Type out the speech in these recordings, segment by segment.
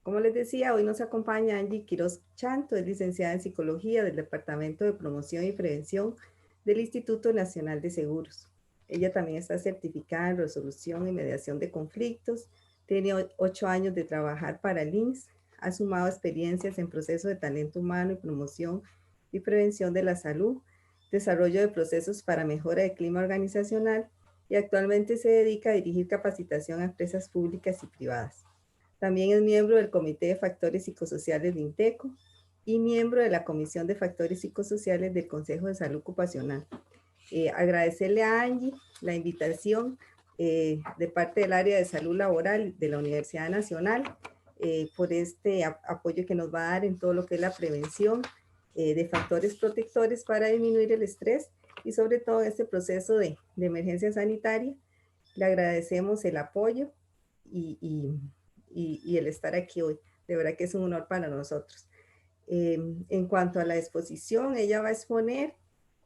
Como les decía, hoy nos acompaña Angie Quiroz Chanto, es licenciada en Psicología del Departamento de Promoción y Prevención del Instituto Nacional de Seguros. Ella también está certificada en resolución y mediación de conflictos, tiene 8 años de trabajar para el INSS, ha sumado experiencias en proceso de talento humano y promoción y prevención de la salud, desarrollo de procesos para mejora del clima organizacional y actualmente se dedica a dirigir capacitación a empresas públicas y privadas. También es miembro del Comité de Factores Psicosociales de INTECO y miembro de la Comisión de Factores Psicosociales del Consejo de Salud Ocupacional. Agradecerle a Angie la invitación de parte del área de salud laboral de la Universidad Nacional por este apoyo que nos va a dar en todo lo que es la prevención de factores protectores para disminuir el estrés y sobre todo este proceso de emergencia sanitaria. Le agradecemos el apoyo y, y el estar aquí hoy. De verdad que es un honor para nosotros. En cuanto a la exposición, ella va a exponer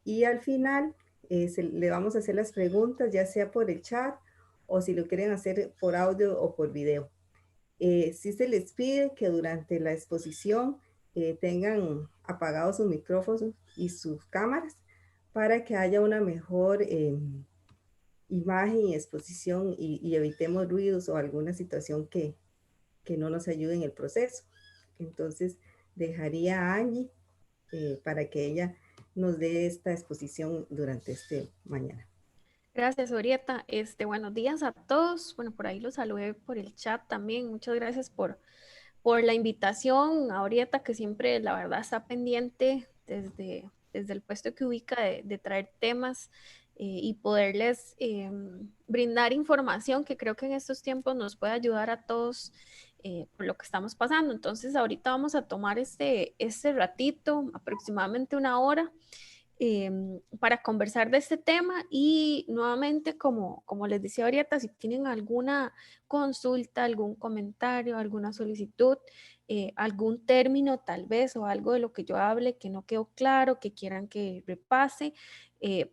y al final le vamos a hacer las preguntas, ya sea por el chat o si lo quieren hacer por audio o por video. Sí se les pide que durante la exposición tengan apagados sus micrófonos y sus cámaras para que haya una mejor imagen y exposición y evitemos ruidos o alguna situación que no nos ayude en el proceso. Entonces, dejaría a Angie para que ella nos dé esta exposición durante este mañana. Gracias, Orieta. Buenos días a todos. Bueno, por ahí los saludé por el chat también. Muchas gracias por la invitación a Orieta, que siempre, la verdad, está pendiente desde el puesto que ubica de traer temas y poderles brindar información que creo que en estos tiempos nos puede ayudar a todos por lo que estamos pasando. Entonces, ahorita vamos a tomar este ratito, aproximadamente una hora para conversar de este tema y nuevamente, como les decía ahorita, si tienen alguna consulta, algún comentario, alguna solicitud, algún término tal vez o algo de lo que yo hable que no quedó claro, que quieran que repase,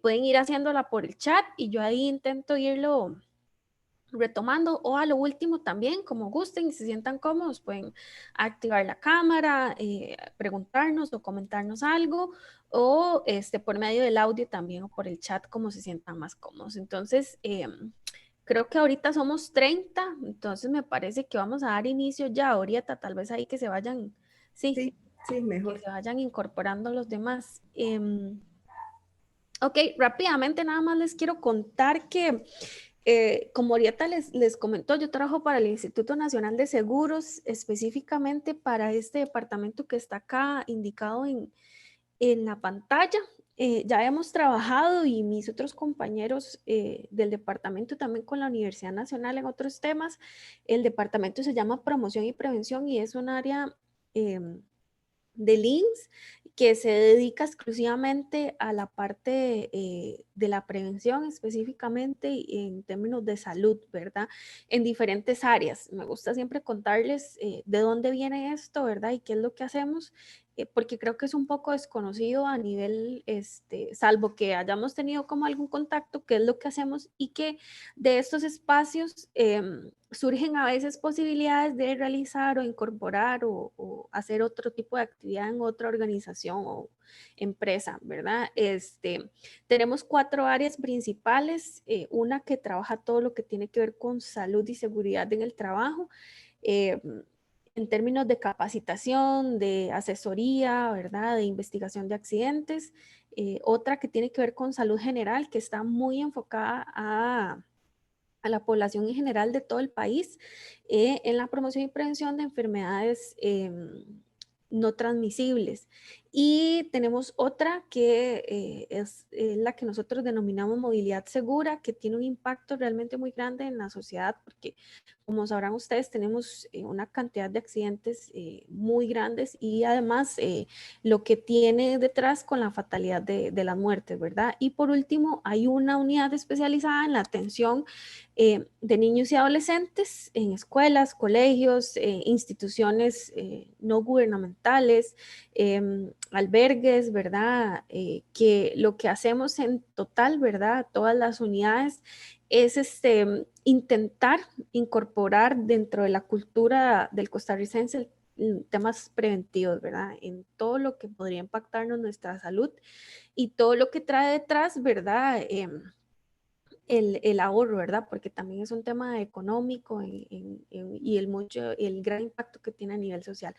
pueden ir haciéndola por el chat y yo ahí intento irlo retomando o a lo último también, como gusten y se sientan cómodos, pueden activar la cámara, preguntarnos o comentarnos algo o por medio del audio también o por el chat como se sientan más cómodos. Entonces, creo que ahorita somos 30, entonces me parece que vamos a dar inicio ya ahorita, tal vez ahí que se vayan, sí, Sí, sí, que mejor. se vayan incorporando los demás. Ok, rápidamente nada más les quiero contar que como ahorita les comentó, yo trabajo para el Instituto Nacional de Seguros, específicamente para este departamento que está acá indicado en la pantalla. Ya hemos trabajado y mis otros compañeros del departamento también con la Universidad Nacional en otros temas. El departamento se llama Promoción y Prevención y es un área del INSS que se dedica exclusivamente a la parte de la prevención, específicamente en términos de salud, ¿verdad? En diferentes áreas. Me gusta siempre contarles de dónde viene esto, ¿verdad? Y qué es lo que hacemos, porque creo que es un poco desconocido a nivel, salvo que hayamos tenido como algún contacto, qué es lo que hacemos y que de estos espacios surgen a veces posibilidades de realizar o incorporar o hacer otro tipo de actividad en otra organización o empresa, ¿verdad? Tenemos 4 áreas principales, una que trabaja todo lo que tiene que ver con salud y seguridad en el trabajo, eh, en términos de capacitación, de asesoría, ¿verdad? De investigación de accidentes. Otra que tiene que ver con salud general, que está muy enfocada a la población en general de todo el país en la promoción y prevención de enfermedades no transmisibles. Y tenemos otra que es la que nosotros denominamos movilidad segura, que tiene un impacto realmente muy grande en la sociedad, porque como sabrán ustedes, tenemos una cantidad de accidentes muy grandes y además lo que tiene detrás con la fatalidad de las muertes, ¿verdad? Y por último, hay una unidad especializada en la atención de niños y adolescentes en escuelas, colegios, instituciones no gubernamentales, albergues, ¿verdad? Que lo que hacemos en total, ¿verdad? Todas las unidades es intentar incorporar dentro de la cultura del costarricense temas preventivos, ¿verdad? En todo lo que podría impactarnos nuestra salud y todo lo que trae detrás, ¿verdad? El ahorro, ¿verdad? Porque también es un tema económico y el gran impacto que tiene a nivel social.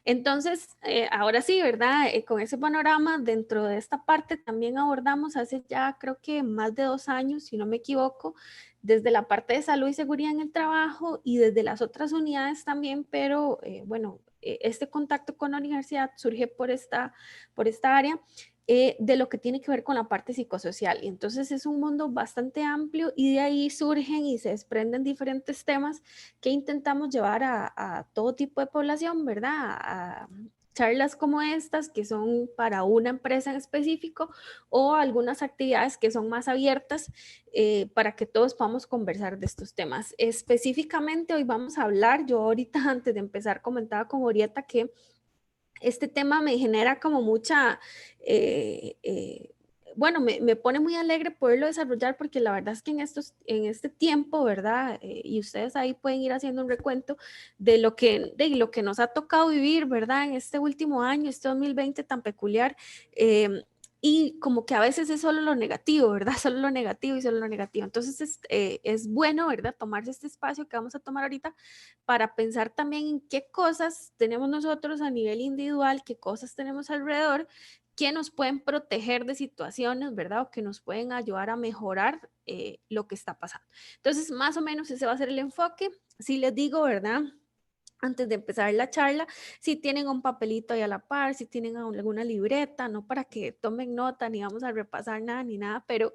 Entonces, ahora sí, ¿verdad? Con ese panorama, dentro de esta parte también abordamos hace ya creo que más de 2 años, si no me equivoco, desde la parte de salud y seguridad en el trabajo y desde las otras unidades también, pero bueno, este contacto con la universidad surge por esta área de lo que tiene que ver con la parte psicosocial. Y entonces es un mundo bastante amplio y de ahí surgen y se desprenden diferentes temas que intentamos llevar a todo tipo de población, ¿verdad? A charlas como estas que son para una empresa en específico o algunas actividades que son más abiertas para que todos podamos conversar de estos temas. Específicamente hoy vamos a hablar, yo ahorita antes de empezar comentaba con Orieta que este tema me genera como mucha, bueno, me pone muy alegre poderlo desarrollar porque la verdad es que en este tiempo, ¿verdad? Y ustedes ahí pueden ir haciendo un recuento de lo que nos ha tocado vivir, ¿verdad? En este último año, este 2020 tan peculiar. Y como que a veces es solo lo negativo, ¿verdad? Solo lo negativo y solo lo negativo. Entonces es bueno, ¿verdad? Tomarse este espacio que vamos a tomar ahorita para pensar también en qué cosas tenemos nosotros a nivel individual, qué cosas tenemos alrededor que nos pueden proteger de situaciones, ¿verdad? O que nos pueden ayudar a mejorar lo que está pasando. Entonces, más o menos ese va a ser el enfoque. Si les digo, ¿verdad? Antes de empezar la charla, si tienen un papelito ahí a la par, si tienen alguna libreta, no para que tomen nota, ni vamos a repasar nada, ni nada, pero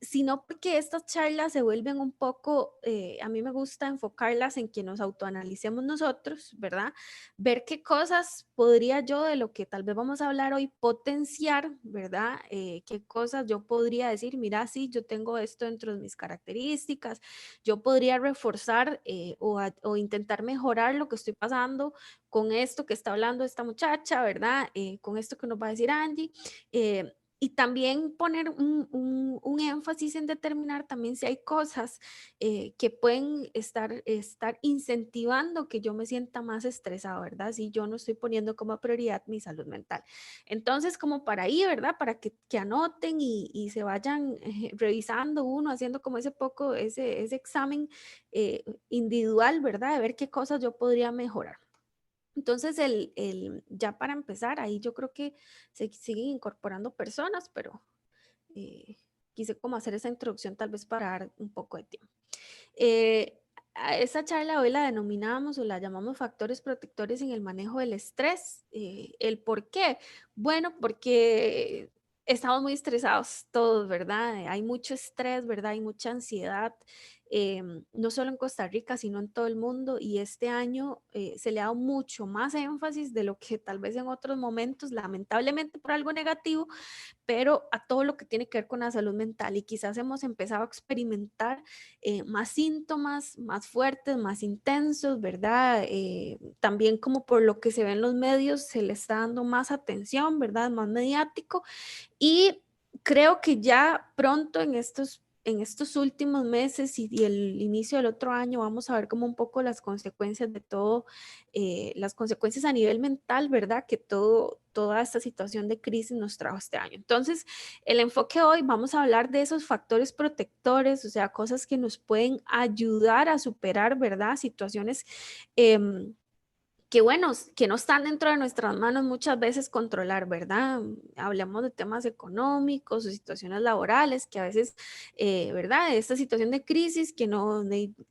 sino porque estas charlas se vuelven un poco, a mí me gusta enfocarlas en que nos autoanalicemos nosotros, ¿verdad? Ver qué cosas podría yo de lo que tal vez vamos a hablar hoy potenciar, ¿verdad? Qué cosas yo podría decir, mira, sí, yo tengo esto dentro de mis características, yo podría reforzar o intentar mejorar lo que estoy pasando con esto que está hablando esta muchacha, ¿verdad? Con esto que nos va a decir Angie. Y también poner un énfasis en determinar también si hay cosas que pueden estar incentivando que yo me sienta más estresada, ¿verdad? Si yo no estoy poniendo como prioridad mi salud mental. Entonces, como para ahí, ¿verdad? Para que anoten y se vayan revisando uno, haciendo como ese examen individual, ¿verdad? De ver qué cosas yo podría mejorar. Entonces, ya para empezar, ahí yo creo que se siguen incorporando personas, pero quise como hacer esa introducción tal vez para dar un poco de tiempo. A esa charla hoy la denominamos o la llamamos factores protectores en el manejo del estrés. ¿El por qué? Bueno, porque estamos muy estresados todos, ¿verdad? Hay mucho estrés, ¿verdad? Hay mucha ansiedad, no solo en Costa Rica, sino en todo el mundo. Y este año se le ha dado mucho más énfasis de lo que tal vez en otros momentos, lamentablemente por algo negativo, pero a todo lo que tiene que ver con la salud mental y quizás hemos empezado a experimentar más síntomas más fuertes, más intensos, ¿verdad? También como por lo que se ve en los medios se le está dando más atención, ¿verdad? Más mediático y creo que ya pronto en estos últimos meses y el inicio del otro año vamos a ver como un poco las consecuencias de todo, las consecuencias a nivel mental, ¿verdad? Que toda esta situación de crisis nos trajo este año. Entonces, el enfoque hoy vamos a hablar de esos factores protectores, o sea, cosas que nos pueden ayudar a superar, ¿verdad? Situaciones que bueno, que no están dentro de nuestras manos muchas veces controlar, ¿verdad? Hablemos de temas económicos o situaciones laborales que a veces, ¿verdad? Esta situación de crisis que no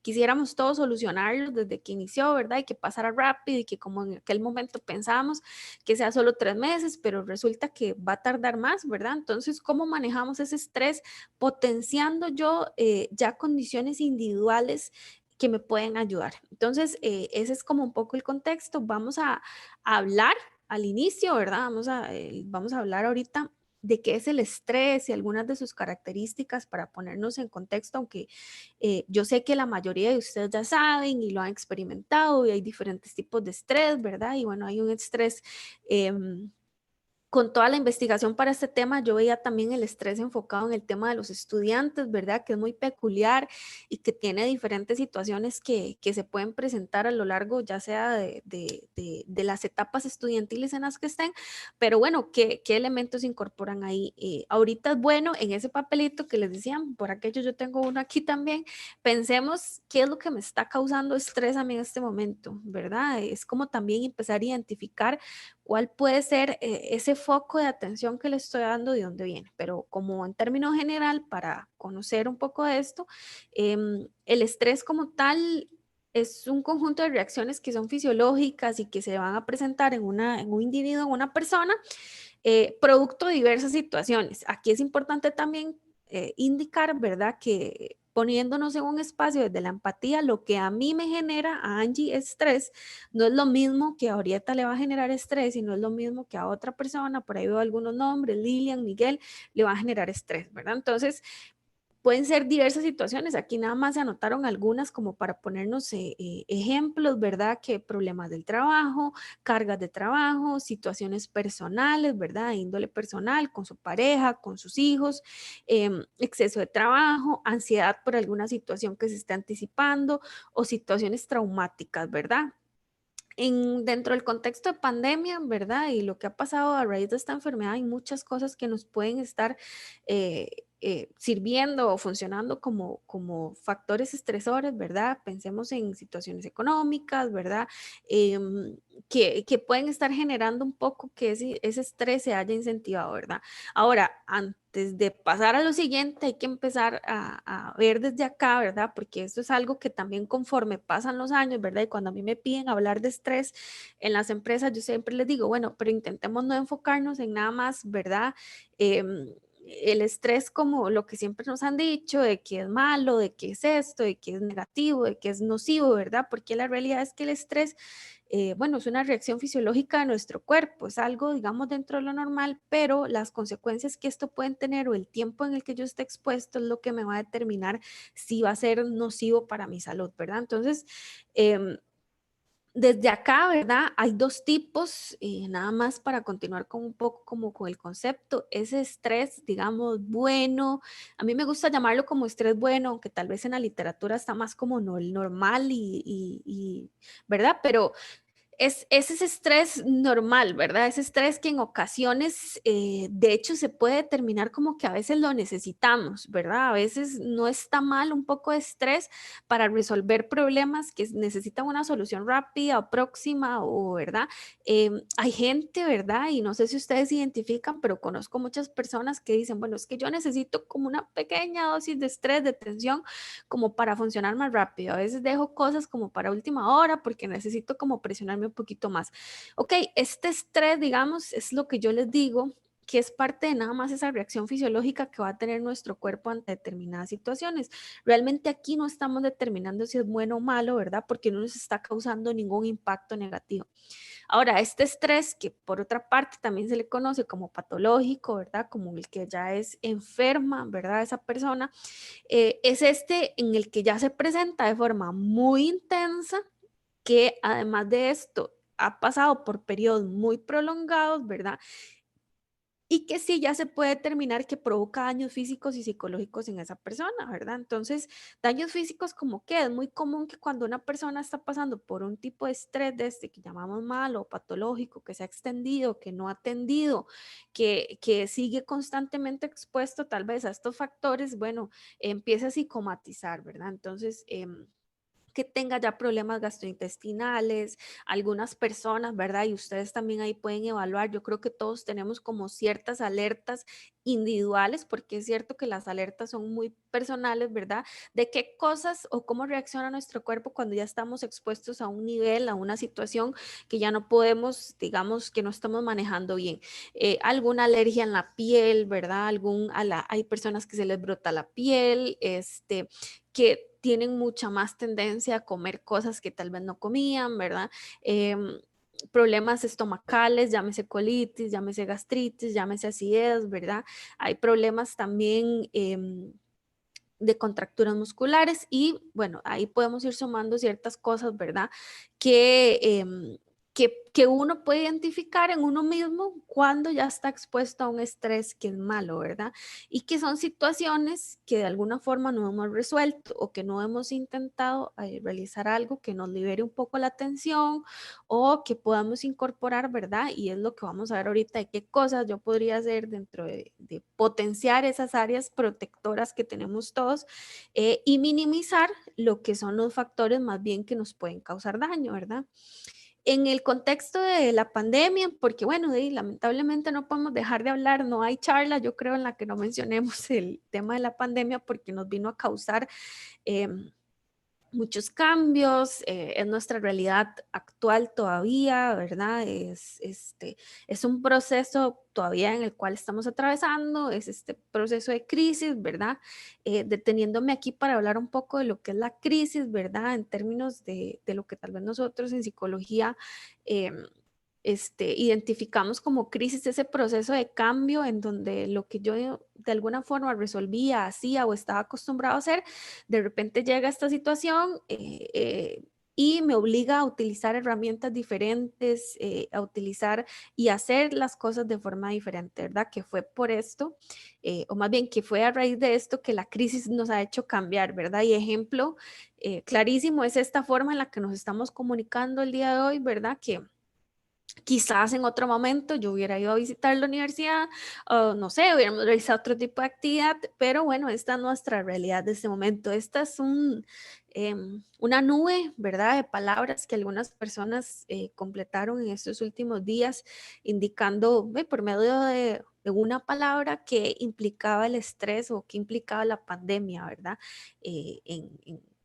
quisiéramos todos solucionarlo desde que inició, ¿verdad? Y que pasara rápido y que como en aquel momento pensábamos que sea solo 3 meses, pero resulta que va a tardar más, ¿verdad? Entonces, ¿cómo manejamos ese estrés potenciando yo ya condiciones individuales que me pueden ayudar? Entonces, ese es como un poco el contexto. Vamos a hablar al inicio, ¿verdad? Vamos a hablar ahorita de qué es el estrés y algunas de sus características para ponernos en contexto, aunque yo sé que la mayoría de ustedes ya saben y lo han experimentado y hay diferentes tipos de estrés, ¿verdad? Y bueno, hay un estrés con toda la investigación para este tema, yo veía también el estrés enfocado en el tema de los estudiantes, ¿verdad? Que es muy peculiar y que tiene diferentes situaciones que se pueden presentar a lo largo, ya sea de las etapas estudiantiles en las que estén, pero bueno, ¿qué elementos se incorporan ahí? Ahorita es bueno, en ese papelito que les decían, por aquello yo tengo uno aquí también, pensemos qué es lo que me está causando estrés a mí en este momento, ¿verdad? Es como también empezar a identificar cuál puede ser ese foco de atención que le estoy dando, de dónde viene. Pero como en términos general, para conocer un poco de esto, el estrés como tal es un conjunto de reacciones que son fisiológicas y que se van a presentar en un individuo, en una persona, producto de diversas situaciones. Aquí es importante también indicar, ¿verdad? Que poniéndonos en un espacio desde la empatía, lo que a mí me genera, a Angie, estrés, no es lo mismo que a Orieta le va a generar estrés y no es lo mismo que a otra persona, por ahí veo algunos nombres, Lilian, Miguel, le va a generar estrés, ¿verdad? Entonces, pueden ser diversas situaciones. Aquí nada más se anotaron algunas como para ponernos ejemplos, ¿verdad? Que problemas del trabajo, cargas de trabajo, situaciones personales, ¿verdad? Índole personal, con su pareja, con sus hijos, exceso de trabajo, ansiedad por alguna situación que se esté anticipando o situaciones traumáticas, ¿verdad? Dentro del contexto de pandemia, ¿verdad? Y lo que ha pasado a raíz de esta enfermedad, hay muchas cosas que nos pueden estar eh, sirviendo o funcionando como factores estresores, ¿verdad? Pensemos en situaciones económicas, ¿verdad? Que pueden estar generando un poco que ese estrés se haya incentivado, ¿verdad? Ahora, antes de pasar a lo siguiente, hay que empezar a ver desde acá, ¿verdad? Porque esto es algo que también conforme pasan los años, ¿verdad? Y cuando a mí me piden hablar de estrés en las empresas, yo siempre les digo, bueno, pero intentemos no enfocarnos en nada más, ¿verdad? El estrés como lo que siempre nos han dicho, de que es malo, de que es esto, de que es negativo, de que es nocivo, ¿verdad? Porque la realidad es que el estrés bueno, es una reacción fisiológica de nuestro cuerpo, es algo, digamos, dentro de lo normal, pero las consecuencias que esto pueden tener o el tiempo en el que yo esté expuesto es lo que me va a determinar si va a ser nocivo para mi salud, ¿verdad? Entonces, desde acá, ¿verdad? Hay dos tipos, nada más para continuar con un poco como con el concepto, ese estrés, digamos, bueno, a mí me gusta llamarlo como estrés bueno, aunque tal vez en la literatura está más como no, el normal ¿verdad? Pero es ese estrés normal, ¿verdad? Ese estrés que en ocasiones, de hecho, se puede determinar como que a veces lo necesitamos, ¿verdad? A veces no está mal un poco de estrés para resolver problemas que necesitan una solución rápida o próxima, o, ¿verdad? Hay gente, ¿verdad? Y no sé si ustedes identifican, pero conozco muchas personas que dicen, bueno, es que yo necesito como una pequeña dosis de estrés, de tensión, como para funcionar más rápido. A veces dejo cosas como para última hora porque necesito como presionarme un poquito más. Ok, este estrés, digamos, es lo que yo les digo que es parte de nada más esa reacción fisiológica que va a tener nuestro cuerpo ante determinadas situaciones. Realmente aquí no estamos determinando si es bueno o malo, ¿verdad? Porque no nos está causando ningún impacto negativo. Ahora, este estrés, que por otra parte también se le conoce como patológico, ¿verdad? Como el que ya es enferma, ¿verdad? Esa persona, es este en el que ya se presenta de forma muy intensa, que además de esto ha pasado por periodos muy prolongados, ¿verdad? Y que sí ya se puede determinar que provoca daños físicos y psicológicos en esa persona, ¿verdad? Entonces, daños físicos como que es muy común que cuando una persona está pasando por un tipo de estrés de este que llamamos malo o patológico, que se ha extendido, que no ha atendido, que sigue constantemente expuesto tal vez a estos factores, bueno, empieza a psicomatizar, ¿verdad? Entonces, que tenga ya problemas gastrointestinales, algunas personas, ¿verdad? Y ustedes también ahí pueden evaluar. Yo creo que todos tenemos como ciertas alertas individuales, porque es cierto que las alertas son muy personales, ¿verdad? De qué cosas o cómo reacciona nuestro cuerpo cuando ya estamos expuestos a un nivel, a una situación que ya no podemos, digamos, que no estamos manejando bien. Alguna alergia en la piel, ¿verdad? Hay personas que se les brota la piel, que tienen mucha más tendencia a comer cosas que tal vez no comían, ¿verdad? Problemas estomacales, llámese colitis, llámese gastritis, llámese acidez, ¿verdad? Hay problemas también de contracturas musculares y bueno, ahí podemos ir sumando ciertas cosas, ¿verdad? Que que uno puede identificar en uno mismo cuando ya está expuesto a un estrés que es malo, ¿verdad? Y que son situaciones que de alguna forma no hemos resuelto o que no hemos intentado realizar algo que nos libere un poco la tensión o que podamos incorporar, ¿verdad? Y es lo que vamos a ver ahorita de qué cosas yo podría hacer dentro de potenciar esas áreas protectoras que tenemos todos y minimizar lo que son los factores más bien que nos pueden causar daño, ¿verdad? En el contexto de la pandemia, porque bueno, lamentablemente no podemos dejar de hablar, no hay charla, yo creo, en la que no mencionemos el tema de la pandemia porque nos vino a causar eh, muchos cambios, es nuestra realidad actual todavía, ¿verdad? Es un proceso todavía en el cual estamos atravesando, es este proceso de crisis, ¿verdad? Deteniéndome aquí para hablar un poco de lo que es la crisis, ¿verdad? En términos de lo que tal vez nosotros en psicología eh, identificamos como crisis, ese proceso de cambio en donde lo que yo de alguna forma resolvía, hacía o estaba acostumbrado a hacer, de repente llega esta situación y me obliga a utilizar herramientas diferentes, a utilizar y hacer las cosas de forma diferente, ¿verdad? Que fue por esto, o más bien que fue a raíz de esto que la crisis nos ha hecho cambiar, ¿verdad? Y ejemplo clarísimo es esta forma en la que nos estamos comunicando el día de hoy, ¿verdad? Que quizás en otro momento yo hubiera ido a visitar la universidad, o no sé, hubiéramos realizado otro tipo de actividad, pero bueno, esta es nuestra realidad de este momento. Esta es una nube, ¿verdad?, de palabras que algunas personas completaron en estos últimos días, indicando por medio de una palabra que implicaba el estrés o que implicaba la pandemia, ¿verdad?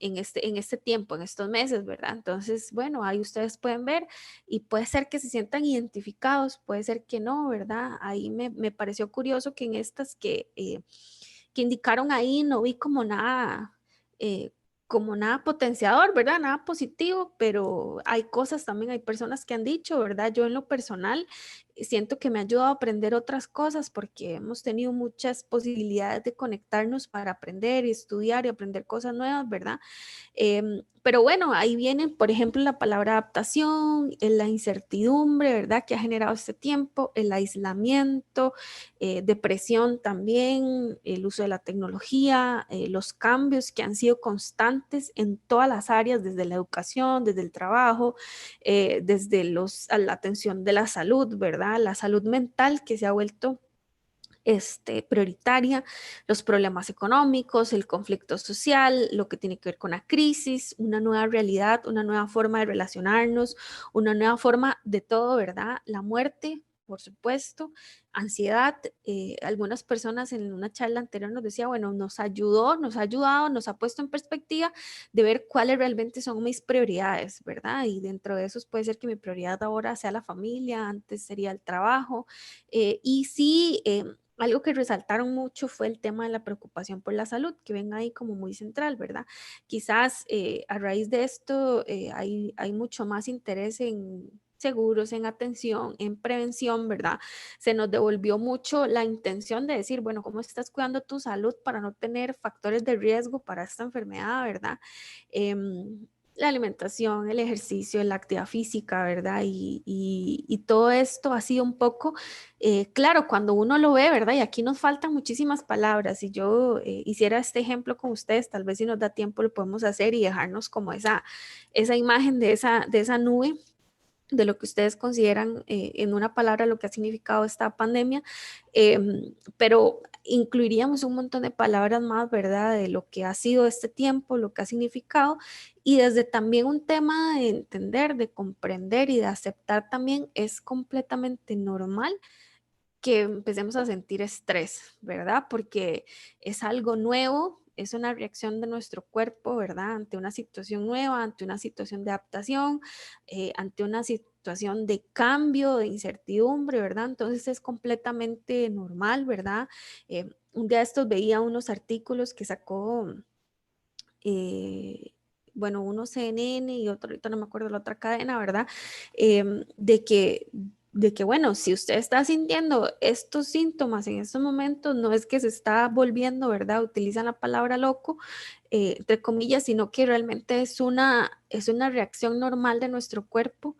En este tiempo, en estos meses, ¿verdad? Entonces, bueno, ahí ustedes pueden ver y puede ser que se sientan identificados, puede ser que no, ¿verdad? Ahí me pareció curioso que en estas que indicaron ahí no vi eh, como nada potenciador, ¿verdad? Nada positivo, pero hay cosas también, hay personas que han dicho, ¿verdad? Yo en lo personal siento que me ha ayudado a aprender otras cosas porque hemos tenido muchas posibilidades de conectarnos para aprender y estudiar y aprender cosas nuevas, ¿verdad? Pero bueno, ahí viene, por ejemplo, la palabra adaptación, la incertidumbre, ¿verdad? Que ha generado este tiempo, el aislamiento, depresión también, el uso de la tecnología, los cambios que han sido constantes en todas las áreas, desde la educación, desde el trabajo, desde a la atención de la salud, ¿verdad? La salud mental que se ha vuelto prioritaria, los problemas económicos, el conflicto social, lo que tiene que ver con la crisis, una nueva realidad, una nueva forma de relacionarnos, una nueva forma de todo, ¿verdad? La muerte, por supuesto, ansiedad. Algunas personas en una charla anterior nos decía, bueno, nos ayudó, nos ha ayudado, nos ha puesto en perspectiva de ver cuáles realmente son mis prioridades, ¿verdad? Y dentro de esos puede ser que mi prioridad ahora sea la familia, antes sería el trabajo. Y sí, algo que resaltaron mucho fue el tema de la preocupación por la salud, que ven ahí como muy central, ¿verdad? Quizás a raíz de esto hay mucho más interés en seguros, en atención, en prevención, ¿verdad? Se nos devolvió mucho la intención de decir, bueno, ¿cómo estás cuidando tu salud para no tener factores de riesgo para esta enfermedad, ¿verdad? La alimentación, el ejercicio, la actividad física, ¿verdad? Y todo esto ha sido un poco claro, cuando uno lo ve, ¿verdad? Y aquí nos faltan muchísimas palabras. Si yo hiciera este ejemplo con ustedes, tal vez si nos da tiempo lo podemos hacer y dejarnos como esa imagen de esa nube de lo que ustedes consideran en una palabra lo que ha significado esta pandemia, pero incluiríamos un montón de palabras más, ¿verdad? De lo que ha sido este tiempo, lo que ha significado, y desde también un tema de entender, de comprender y de aceptar también es completamente normal que empecemos a sentir estrés, ¿verdad? Porque es algo nuevo, es una reacción de nuestro cuerpo, ¿verdad? Ante una situación nueva, ante una situación de adaptación, ante una situación de cambio, de incertidumbre, ¿verdad? Entonces es completamente normal, ¿verdad? Un día de estos veía unos artículos que sacó, eh, bueno, uno CNN y otro, ahorita no me acuerdo la otra cadena, ¿verdad? De que, bueno, si usted está sintiendo estos síntomas en estos momentos, no es que se está volviendo, ¿verdad? Utilizan la palabra loco, entre comillas, sino que realmente es es una reacción normal de nuestro cuerpo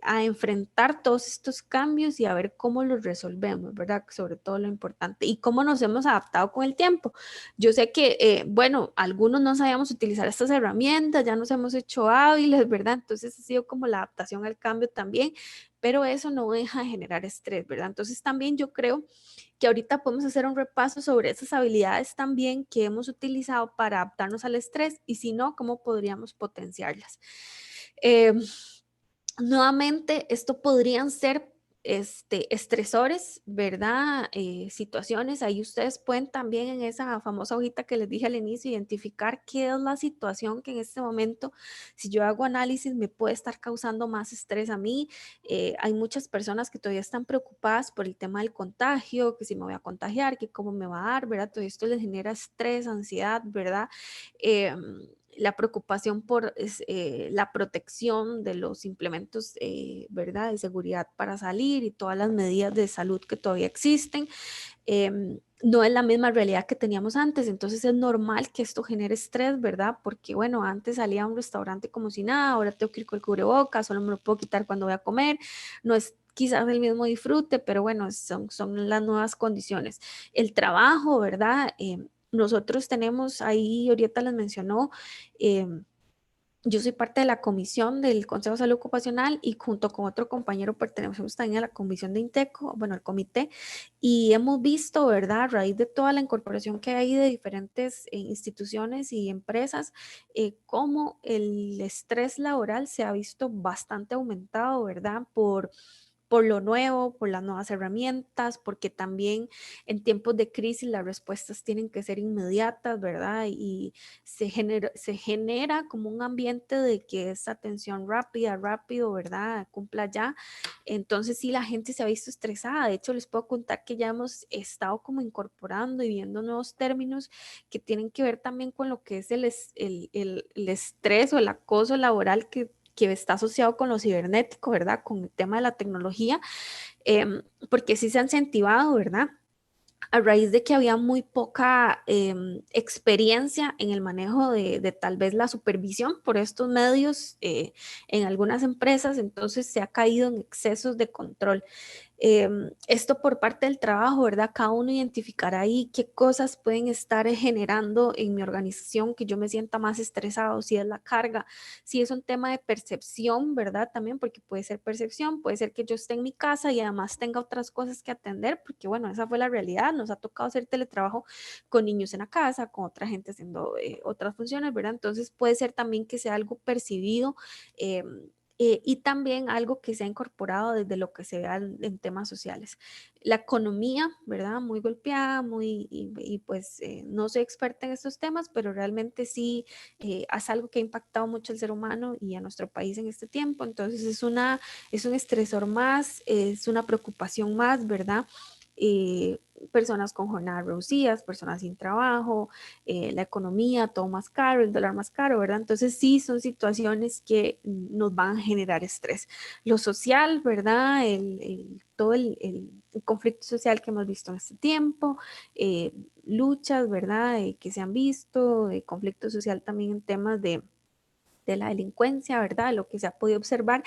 a enfrentar todos estos cambios y a ver cómo los resolvemos, ¿verdad? Sobre todo lo importante y cómo nos hemos adaptado con el tiempo. Yo sé que, bueno, algunos no sabíamos utilizar estas herramientas, ya nos hemos hecho hábiles, ¿verdad? Entonces ha sido como la adaptación al cambio también, pero eso no deja de generar estrés, ¿verdad? Entonces también yo creo que ahorita podemos hacer un repaso sobre esas habilidades también que hemos utilizado para adaptarnos al estrés y si no, cómo podríamos potenciarlas. Eh, Nuevamente, esto podrían ser estresores, ¿verdad? Situaciones, ahí ustedes pueden también en esa famosa hojita que les dije al inicio identificar qué es la situación que en este momento, si yo hago análisis, me puede estar causando más estrés a mí. Hay muchas personas que todavía están preocupadas por el tema del contagio, que si me voy a contagiar, que cómo me va a dar, ¿verdad? Todo esto les genera estrés, ansiedad, ¿verdad? La preocupación por la protección de los implementos, ¿verdad? De seguridad para salir y todas las medidas de salud que todavía existen. No es la misma realidad que teníamos antes, entonces es normal que esto genere estrés, ¿verdad? Porque bueno, antes salía a un restaurante como si nada, ahora tengo que ir con el cubrebocas, solo me lo puedo quitar cuando voy a comer, no es quizás el mismo disfrute, pero bueno, son las nuevas condiciones. El trabajo, ¿verdad? Nosotros tenemos ahí, ahorita les mencionó, eh, yo soy parte de la comisión del Consejo de Salud Ocupacional y junto con otro compañero pertenecemos también a la comisión de INTECO, bueno, al comité, y hemos visto, ¿verdad? A raíz de toda la incorporación que hay de diferentes instituciones y empresas, cómo el estrés laboral se ha visto bastante aumentado, ¿verdad? Por lo nuevo, por las nuevas herramientas, porque también en tiempos de crisis las respuestas tienen que ser inmediatas, ¿verdad? Y se genera como un ambiente de que esa atención rápida, rápido, ¿verdad? Cumpla ya. Entonces sí, la gente se ha visto estresada. De hecho, les puedo contar que ya hemos estado como incorporando y viendo nuevos términos que tienen que ver también con lo que es el estrés o el acoso laboral que está asociado con lo cibernético, ¿verdad? Con el tema de la tecnología, porque sí se ha incentivado, ¿verdad? A raíz de que había muy poca experiencia en el manejo de tal vez la supervisión por estos medios en algunas empresas, entonces se ha caído en excesos de control. Esto por parte del trabajo, ¿verdad? Cada uno identificará ahí qué cosas pueden estar generando en mi organización que yo me sienta más estresado, si es la carga, si es un tema de percepción, ¿verdad? También porque puede ser percepción, puede ser que yo esté en mi casa y además tenga otras cosas que atender, porque bueno, esa fue la realidad, nos ha tocado hacer teletrabajo con niños en la casa, con otra gente haciendo otras funciones, ¿verdad? Entonces puede ser también que sea algo percibido. Y también algo que se ha incorporado desde lo que se ve en temas sociales. La economía, ¿verdad? Muy golpeada, pues no soy experta en estos temas, pero realmente sí es algo que ha impactado mucho al ser humano y a nuestro país en este tiempo. Entonces es un estresor más, es una preocupación más, ¿verdad? Personas con jornadas reducidas, personas sin trabajo, la economía, todo más caro, el dólar más caro, ¿verdad? Entonces sí son situaciones que nos van a generar estrés. Lo social, ¿verdad? Todo el conflicto social que hemos visto en este tiempo, luchas, ¿verdad? Que se han visto, conflicto social también en temas de la delincuencia, ¿verdad? Lo que se ha podido observar.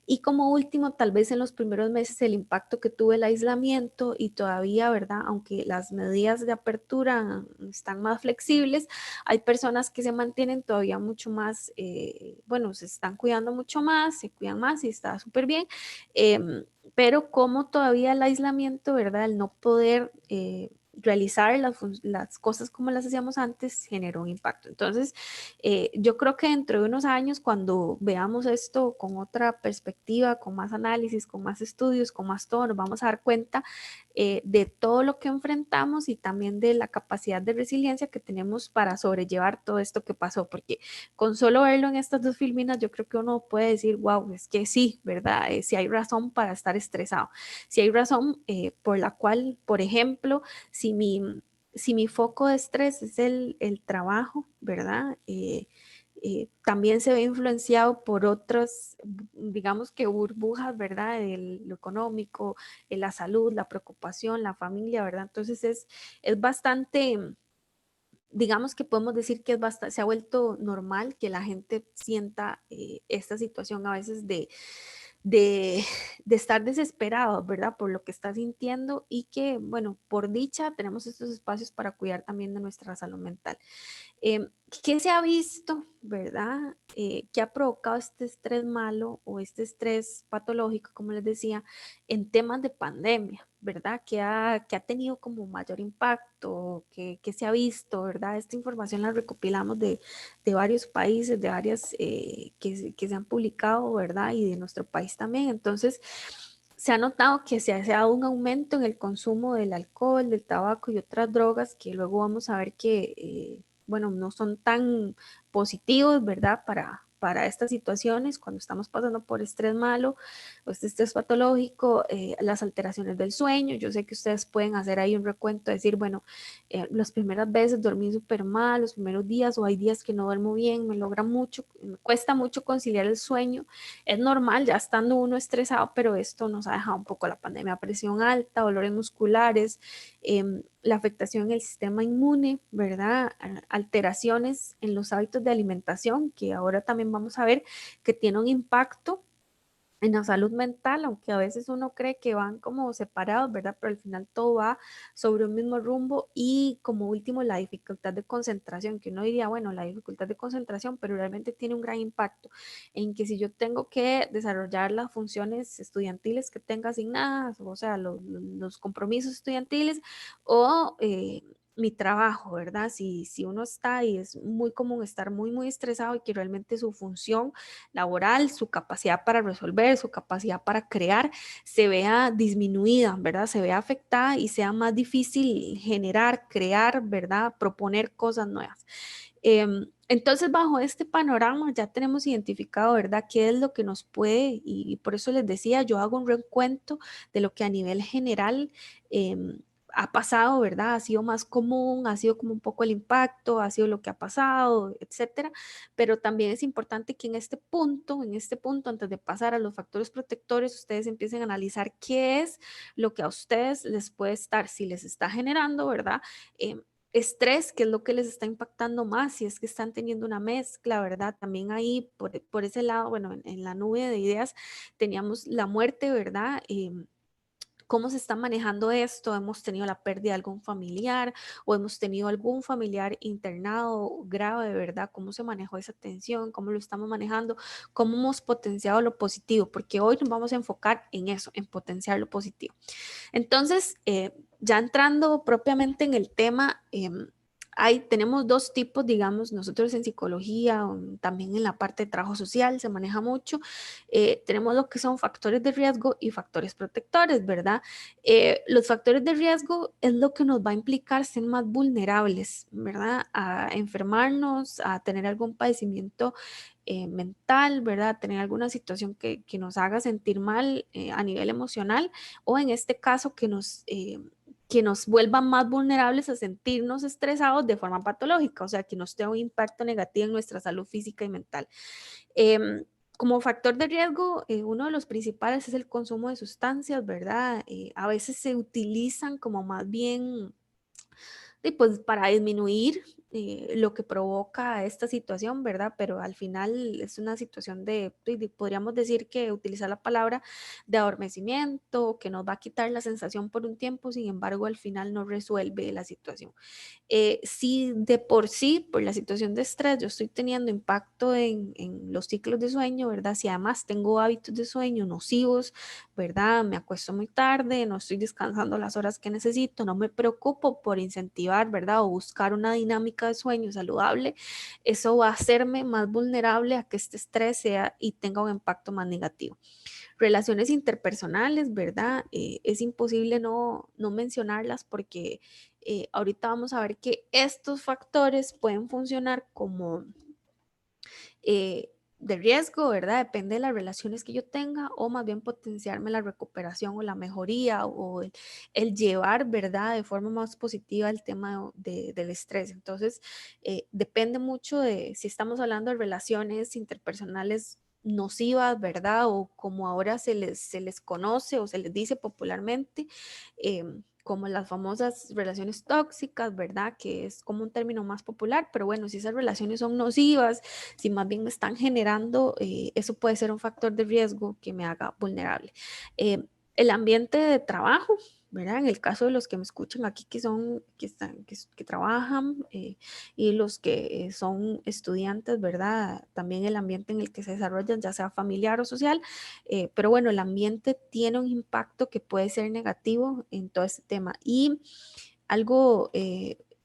Y como último, tal vez en los primeros meses, el impacto que tuvo el aislamiento y todavía, ¿verdad? Aunque las medidas de apertura están más flexibles, hay personas que se mantienen todavía mucho más, bueno, se están cuidando mucho más, se cuidan más y está súper bien. Pero como todavía el aislamiento, ¿verdad? El no poder realizar las cosas como las hacíamos antes generó un impacto. Entonces, yo creo que dentro de unos años, cuando veamos esto con otra perspectiva, con más análisis, con más estudios, con más todo, nos vamos a dar cuenta de todo lo que enfrentamos y también de la capacidad de resiliencia que tenemos para sobrellevar todo esto que pasó, porque con solo verlo en estas dos filminas, yo creo que uno puede decir, wow, es que sí, ¿verdad? Si hay razón para estar estresado, si hay razón por la cual, por ejemplo, si mi foco de estrés es el trabajo, ¿verdad? También se ve influenciado por otras, digamos que burbujas, ¿verdad? Lo económico, la salud, la preocupación, la familia, ¿verdad? Entonces es bastante digamos que podemos decir que se ha vuelto normal que la gente sienta esta situación a veces de, de estar desesperado, ¿verdad? Por lo que está sintiendo y que, bueno, por dicha tenemos estos espacios para cuidar también de nuestra salud mental. ¿Qué se ha visto, verdad? ¿Qué ha provocado este estrés malo o este estrés patológico, como les decía, en temas de pandemia, verdad? Que ha tenido como mayor impacto? ¿Qué se ha visto, verdad? Esta información la recopilamos de varios países, de varias que se han publicado, ¿verdad? Y de nuestro país también. Entonces, se ha notado que se ha dado un aumento en el consumo del alcohol, del tabaco y otras drogas que luego vamos a ver que, bueno, no son tan positivos, ¿verdad? Para estas situaciones, cuando estamos pasando por estrés malo o este estrés patológico, las alteraciones del sueño. Yo sé que ustedes pueden hacer ahí un recuento, decir, bueno, las primeras veces dormí súper mal, los primeros días, o hay días que no duermo bien, me cuesta mucho conciliar el sueño. Es normal ya estando uno estresado, pero esto nos ha dejado un poco la pandemia, presión alta, dolores musculares, la afectación en el sistema inmune, ¿verdad? Alteraciones en los hábitos de alimentación, que ahora también vamos a ver que tiene un impacto en la salud mental, aunque a veces uno cree que van como separados, ¿verdad? Pero al final todo va sobre un mismo rumbo y como último la dificultad de concentración, que uno diría, bueno, la dificultad de concentración, pero realmente tiene un gran impacto en que si yo tengo que desarrollar las funciones estudiantiles que tenga asignadas, o sea, los compromisos estudiantiles o mi trabajo, ¿verdad? Si uno está y es muy común estar muy estresado y que realmente su función laboral, su capacidad para resolver, su capacidad para crear, se vea disminuida, ¿verdad? Se vea afectada y sea más difícil generar, crear, ¿verdad? Proponer cosas nuevas. Entonces, bajo este panorama ya tenemos identificado, ¿verdad?, qué es lo que nos puede, y por eso les decía, yo hago un recuento de lo que a nivel general ha pasado, ¿verdad? Ha sido más común, ha sido como un poco el impacto, ha sido lo que ha pasado, etcétera. Pero también es importante que en este punto, antes de pasar a los factores protectores, ustedes empiecen a analizar qué es lo que a ustedes les puede estar, si les está generando, ¿verdad? Estrés, qué es lo que les está impactando más, si es que están teniendo una mezcla, ¿verdad? También ahí, por ese lado, bueno, en la nube de ideas teníamos la muerte, ¿verdad? ¿Cómo se está manejando esto? ¿Hemos tenido la pérdida de algún familiar o hemos tenido algún familiar internado grave, verdad? ¿Cómo se manejó esa tensión? ¿Cómo lo estamos manejando? ¿Cómo hemos potenciado lo positivo? Porque hoy nos vamos a enfocar en eso, en potenciar lo positivo. Entonces, ya entrando propiamente en el tema, tenemos dos tipos, digamos, nosotros en psicología, también en la parte de trabajo social se maneja mucho. Tenemos lo que son factores de riesgo y factores protectores, ¿verdad? Los factores de riesgo es lo que nos va a implicar ser más vulnerables, ¿verdad? A enfermarnos, a tener algún padecimiento mental, ¿verdad? Tener alguna situación que nos haga sentir mal a nivel emocional, o en este caso que nos vuelvan más vulnerables a sentirnos estresados de forma patológica, o sea, que nos tenga un impacto negativo en nuestra salud física y mental. Como factor de riesgo, uno de los principales es el consumo de sustancias, ¿verdad? A veces se utilizan como más bien y pues para disminuir lo que provoca esta situación, ¿verdad? Pero al final es una situación podríamos decir que utilizar la palabra de adormecimiento, que nos va a quitar la sensación por un tiempo, sin embargo, al final no resuelve la situación. Si de por sí, por la situación de estrés, yo estoy teniendo impacto en los ciclos de sueño, ¿verdad? Si además tengo hábitos de sueño nocivos, ¿verdad? Me acuesto muy tarde, no estoy descansando las horas que necesito, no me preocupo por incentivar, ¿verdad? O buscar una dinámica de sueño saludable, eso va a hacerme más vulnerable a que este estrés sea y tenga un impacto más negativo. Relaciones interpersonales, ¿verdad? Es imposible no mencionarlas porque ahorita vamos a ver que estos factores pueden funcionar como de riesgo, ¿verdad? Depende de las relaciones que yo tenga o más bien potenciarme la recuperación o la mejoría o el llevar, ¿verdad? De forma más positiva el tema del estrés. Entonces, depende mucho de si estamos hablando de relaciones interpersonales nocivas, ¿verdad? O como ahora se les conoce o se les dice popularmente, como las famosas relaciones tóxicas, ¿verdad? Que es como un término más popular, pero bueno, si esas relaciones son nocivas, si más bien me están generando, eso puede ser un factor de riesgo que me haga vulnerable. El ambiente de trabajo, ¿verdad? En el caso de los que me escuchan aquí que son, que trabajan y los que son estudiantes, ¿verdad? También el ambiente en el que se desarrollan, ya sea familiar o social, pero bueno, el ambiente tiene un impacto que puede ser negativo en todo este tema. Y algo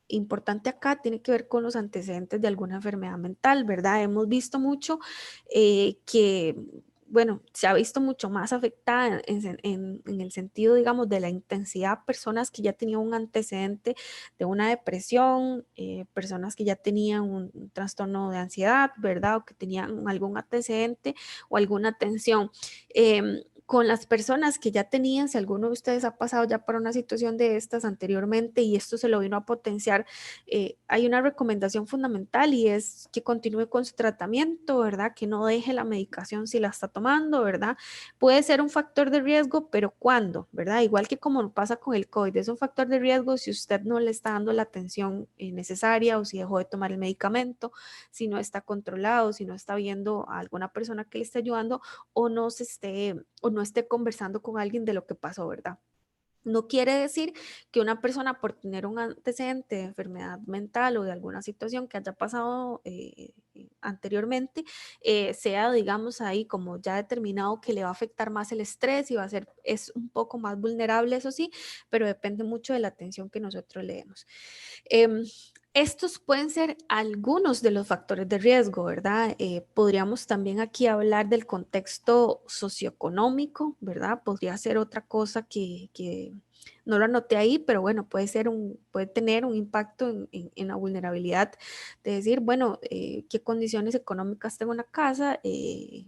importante acá tiene que ver con los antecedentes de alguna enfermedad mental, ¿verdad? Hemos visto mucho que bueno, se ha visto mucho más afectada en el sentido, digamos, de la intensidad, personas que ya tenían un antecedente de una depresión, personas que ya tenían un trastorno de ansiedad, ¿verdad? O que tenían algún antecedente o alguna tensión. Con las personas que ya tenían, si alguno de ustedes ha pasado ya por una situación de estas anteriormente y esto se lo vino a potenciar, hay una recomendación fundamental y es que continúe con su tratamiento, ¿verdad? Que no deje la medicación si la está tomando, ¿verdad? Puede ser un factor de riesgo, pero ¿cuándo? ¿Verdad? Igual que como pasa con el COVID, es un factor de riesgo si usted no le está dando la atención necesaria o si dejó de tomar el medicamento, si no está controlado, si no está viendo a alguna persona que le esté ayudando o no esté conversando con alguien de lo que pasó, ¿verdad? No quiere decir que una persona por tener un antecedente de enfermedad mental o de alguna situación que haya pasado anteriormente, sea, digamos, ahí como ya determinado que le va a afectar más el estrés y va a ser, es un poco más vulnerable, eso sí, pero depende mucho de la atención que nosotros le demos. Em, Estos pueden ser algunos de los factores de riesgo, ¿verdad? Podríamos también aquí hablar del contexto socioeconómico, ¿verdad? Podría ser otra cosa que no lo anoté ahí, pero bueno, puede tener un impacto en la vulnerabilidad de decir, bueno, qué condiciones económicas tengo en la casa,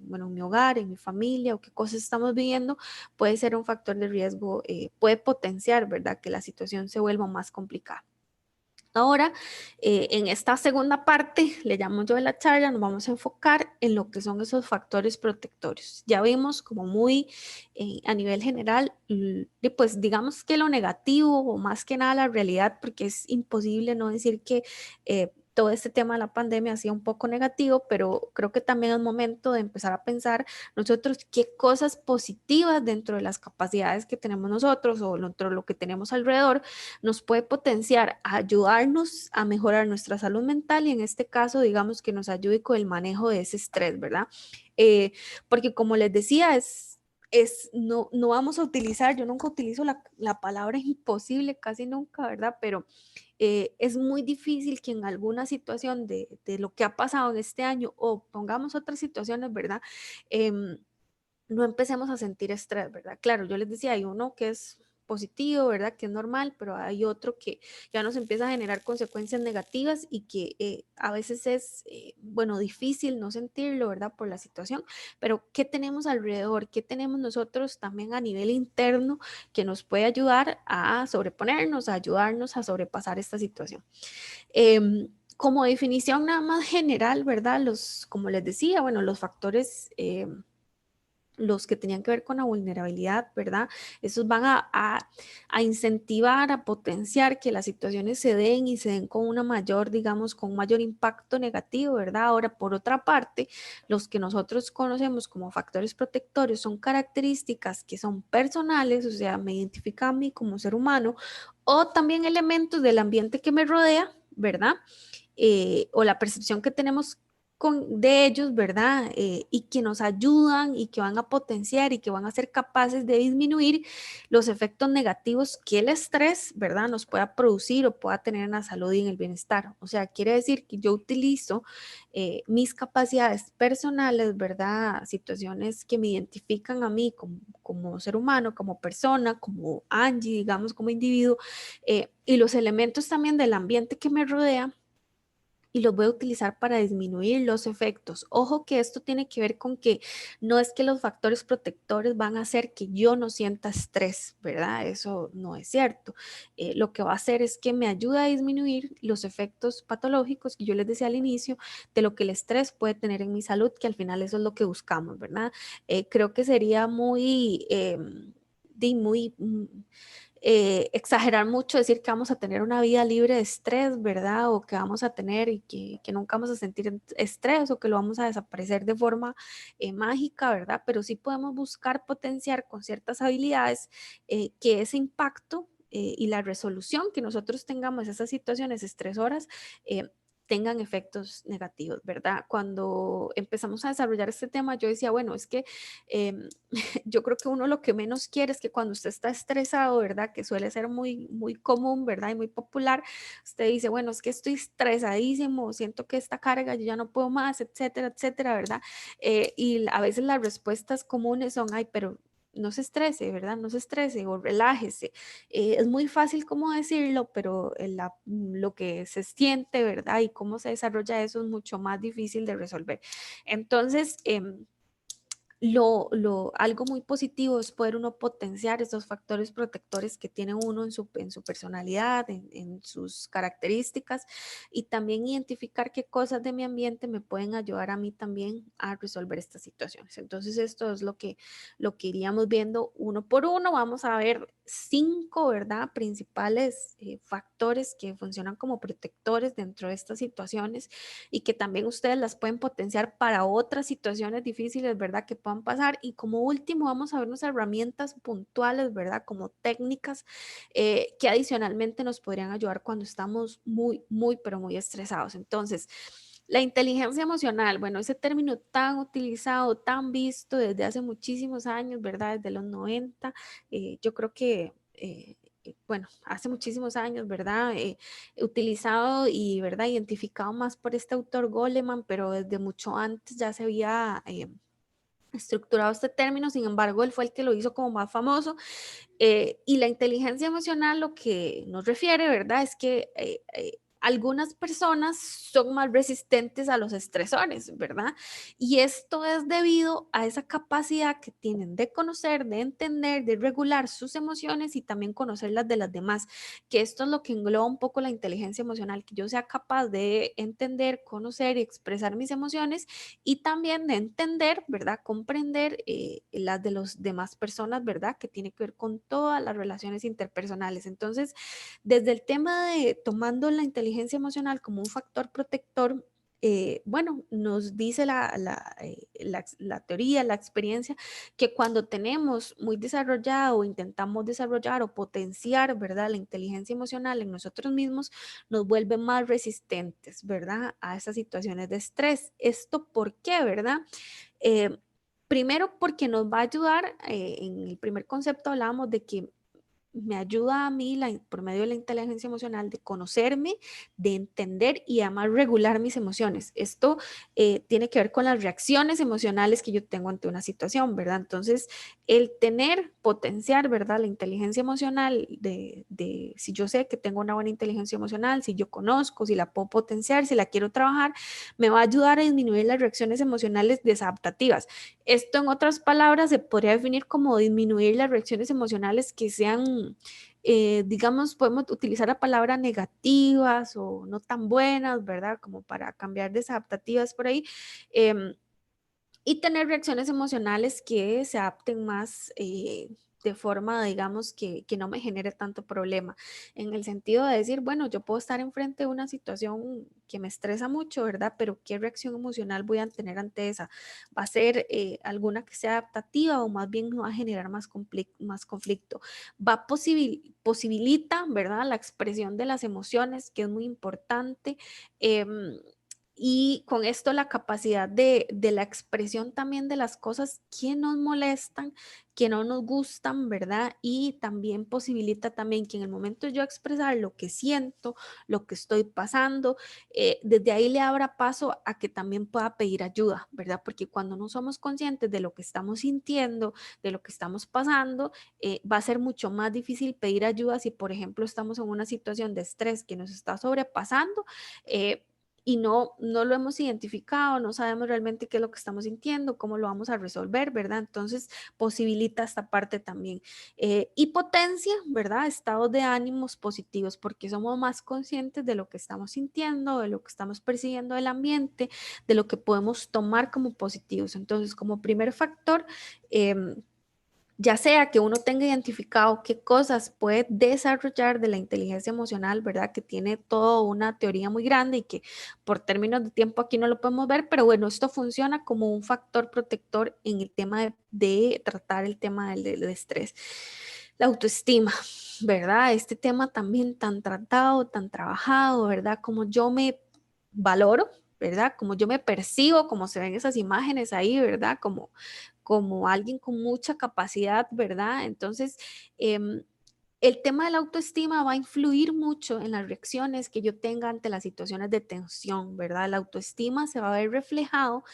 bueno, en mi hogar, en mi familia, o qué cosas estamos viviendo, puede ser un factor de riesgo, puede potenciar, ¿verdad? Que la situación se vuelva más complicada. Ahora, en esta segunda parte, le llamo yo de la charla, nos vamos a enfocar en lo que son esos factores protectores. Ya vimos como muy a nivel general, pues digamos que lo negativo o más que nada la realidad, porque es imposible no decir que todo este tema de la pandemia ha sido un poco negativo, pero creo que también es momento de empezar a pensar nosotros qué cosas positivas dentro de las capacidades que tenemos nosotros o dentro de lo que tenemos alrededor nos puede potenciar, ayudarnos a mejorar nuestra salud mental y en este caso, digamos que nos ayude con el manejo de ese estrés, ¿verdad? Eh, Porque como les decía, no vamos a utilizar, yo nunca utilizo la palabra imposible, casi nunca, ¿verdad? Pero es muy difícil que en alguna situación de lo que ha pasado en este año o pongamos otras situaciones, ¿verdad? No empecemos a sentir estrés, ¿verdad? Claro, yo les decía, hay uno que es positivo, ¿verdad? Que es normal, pero hay otro que ya nos empieza a generar consecuencias negativas y que a veces es, bueno, difícil no sentirlo, ¿verdad? Por la situación, pero ¿qué tenemos alrededor? ¿Qué tenemos nosotros también a nivel interno que nos puede ayudar a sobreponernos, a ayudarnos a sobrepasar esta situación? Como definición nada más general, ¿verdad? Como les decía, bueno, los factores los que tenían que ver con la vulnerabilidad, ¿verdad? Esos van a incentivar, a potenciar que las situaciones se den y se den con una mayor, digamos, con un mayor impacto negativo, ¿verdad? Ahora, por otra parte, los que nosotros conocemos como factores protectores son características que son personales, o sea, me identifican a mí como ser humano, o también elementos del ambiente que me rodea, ¿verdad? O la percepción que tenemos de ellos, ¿verdad? Y que nos ayudan y que van a potenciar y que van a ser capaces de disminuir los efectos negativos que el estrés, ¿verdad? Nos pueda producir o pueda tener en la salud y en el bienestar. O sea, quiere decir que yo utilizo mis capacidades personales, ¿verdad? Situaciones que me identifican a mí como ser humano, como persona, como Angie, digamos, como individuo, y los elementos también del ambiente que me rodea y los voy a utilizar para disminuir los efectos. Ojo que esto tiene que ver con que no es que los factores protectores van a hacer que yo no sienta estrés, ¿verdad? Eso no es cierto. Lo que va a hacer es que me ayuda a disminuir los efectos patológicos que yo les decía al inicio de lo que el estrés puede tener en mi salud, que al final eso es lo que buscamos, ¿verdad? Creo que sería muy... exagerar mucho, decir que vamos a tener una vida libre de estrés, ¿verdad? O que vamos a tener y que nunca vamos a sentir estrés o que lo vamos a desaparecer de forma mágica, ¿verdad? Pero sí podemos buscar potenciar con ciertas habilidades que ese impacto y la resolución que nosotros tengamos esas situaciones estresoras tengan efectos negativos, ¿verdad? Cuando empezamos a desarrollar este tema, yo decía, bueno, es que yo creo que uno lo que menos quiere es que cuando usted está estresado, ¿verdad? Que suele ser muy, muy común, ¿verdad? Y muy popular, usted dice, bueno, es que estoy estresadísimo, siento que esta carga yo ya no puedo más, etcétera, etcétera, ¿verdad? Y a veces las respuestas comunes son, ay, pero no se estrese, ¿verdad? No se estrese o relájese. Es muy fácil como decirlo, pero lo que se siente, ¿verdad? Y cómo se desarrolla eso es mucho más difícil de resolver. Entonces, algo muy positivo es poder uno potenciar esos factores protectores que tiene uno en su personalidad, en sus características y también identificar qué cosas de mi ambiente me pueden ayudar a mí también a resolver estas situaciones. Entonces esto es lo que iríamos viendo uno por uno. Vamos a ver 5, ¿verdad? Principales factores que funcionan como protectores dentro de estas situaciones y que también ustedes las pueden potenciar para otras situaciones difíciles, ¿verdad? Que puedan pasar. Y como último, vamos a ver unas herramientas puntuales, ¿verdad? Como técnicas que adicionalmente nos podrían ayudar cuando estamos muy, muy, pero muy estresados. Entonces, la inteligencia emocional, bueno, ese término tan utilizado, tan visto desde hace muchísimos años, ¿verdad? Desde los 90, yo creo que bueno, hace muchísimos años, ¿verdad? Utilizado y, ¿verdad? Identificado más por este autor Goleman, pero desde mucho antes ya se había estructurado este término, sin embargo, él fue el que lo hizo como más famoso. Y la inteligencia emocional lo que nos refiere, ¿verdad? Es que algunas personas son más resistentes a los estresores, ¿verdad? Y esto es debido a esa capacidad que tienen de conocer, de entender, de regular sus emociones y también conocer las de las demás, que esto es lo que engloba un poco la inteligencia emocional, que yo sea capaz de entender, conocer y expresar mis emociones y también de entender, ¿verdad? Comprender las de las demás personas, ¿verdad? Que tiene que ver con todas las relaciones interpersonales. Entonces, desde el tema de tomando la inteligencia emocional como un factor protector, bueno, nos dice la teoría, la experiencia, que cuando tenemos muy desarrollado o intentamos desarrollar o potenciar, ¿verdad? La inteligencia emocional en nosotros mismos, nos vuelve más resistentes, ¿verdad? A esas situaciones de estrés. ¿Esto por qué, verdad? Eh, Primero porque nos va a ayudar, en el primer concepto hablábamos de que me ayuda a mí por medio de la inteligencia emocional de conocerme, de entender y además regular mis emociones. Esto tiene que ver con las reacciones emocionales que yo tengo ante una situación, ¿verdad? Entonces, el tener, potenciar, ¿verdad? La inteligencia emocional si yo sé que tengo una buena inteligencia emocional, si yo conozco, si la puedo potenciar, si la quiero trabajar, me va a ayudar a disminuir las reacciones emocionales desadaptativas. Esto, en otras palabras, se podría definir como disminuir las reacciones emocionales que sean, digamos, podemos utilizar la palabra negativas o no tan buenas, ¿verdad? Como para cambiar desadaptativas por ahí. em, y tener reacciones emocionales que se adapten más de forma, digamos, que no me genere tanto problema, en el sentido de decir, bueno, yo puedo estar enfrente de una situación que me estresa mucho, ¿verdad? Pero ¿qué reacción emocional voy a tener ante esa? ¿Va a ser alguna que sea adaptativa o más bien no va a generar más conflicto? Posibilita, ¿verdad? La expresión de las emociones, que es muy importante. Y con esto la capacidad de la expresión también de las cosas que nos molestan, que no nos gustan, ¿verdad? Y también posibilita también que en el momento de yo expresar lo que siento, lo que estoy pasando, desde ahí le abra paso a que también pueda pedir ayuda, ¿verdad? Porque cuando no somos conscientes de lo que estamos sintiendo, de lo que estamos pasando, va a ser mucho más difícil pedir ayuda si, por ejemplo, estamos en una situación de estrés que nos está sobrepasando. Y no lo hemos identificado, no sabemos realmente qué es lo que estamos sintiendo, cómo lo vamos a resolver, ¿verdad? Entonces, posibilita esta parte también. Y potencia, ¿verdad? Estados de ánimos positivos, porque somos más conscientes de lo que estamos sintiendo, de lo que estamos percibiendo del ambiente, de lo que podemos tomar como positivos. Entonces, como primer factor, ya sea que uno tenga identificado qué cosas puede desarrollar de la inteligencia emocional, ¿verdad? Que tiene toda una teoría muy grande y que por términos de tiempo aquí no lo podemos ver, pero bueno, esto funciona como un factor protector en el tema de tratar el tema del estrés. La autoestima, ¿verdad? Este tema también tan tratado, tan trabajado, ¿verdad? Como yo me valoro, ¿verdad? Como yo me percibo, como se ven esas imágenes ahí, ¿verdad? Como alguien con mucha capacidad, ¿verdad? Entonces, el tema de la autoestima va a influir mucho en las reacciones que yo tenga ante las situaciones de tensión, ¿verdad? La autoestima se va a ver reflejado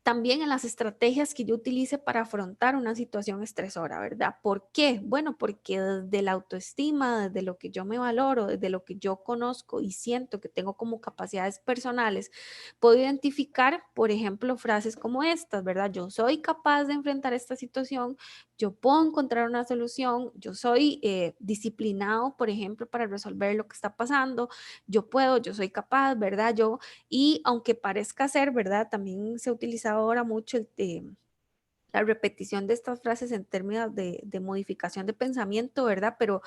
también en las estrategias que yo utilice para afrontar una situación estresora, ¿verdad? ¿Por qué? Bueno, porque desde la autoestima, desde lo que yo me valoro, desde lo que yo conozco y siento que tengo como capacidades personales, puedo identificar, por ejemplo, frases como estas, ¿verdad? Yo soy capaz de enfrentar esta situación, yo puedo encontrar una solución, yo soy disciplinado, por ejemplo, para resolver lo que está pasando, yo puedo, yo soy capaz, ¿verdad? Y aunque parezca ser, ¿verdad? También se ha utilizado ahora mucho la repetición de estas frases en términos de modificación de pensamiento, ¿verdad? Pero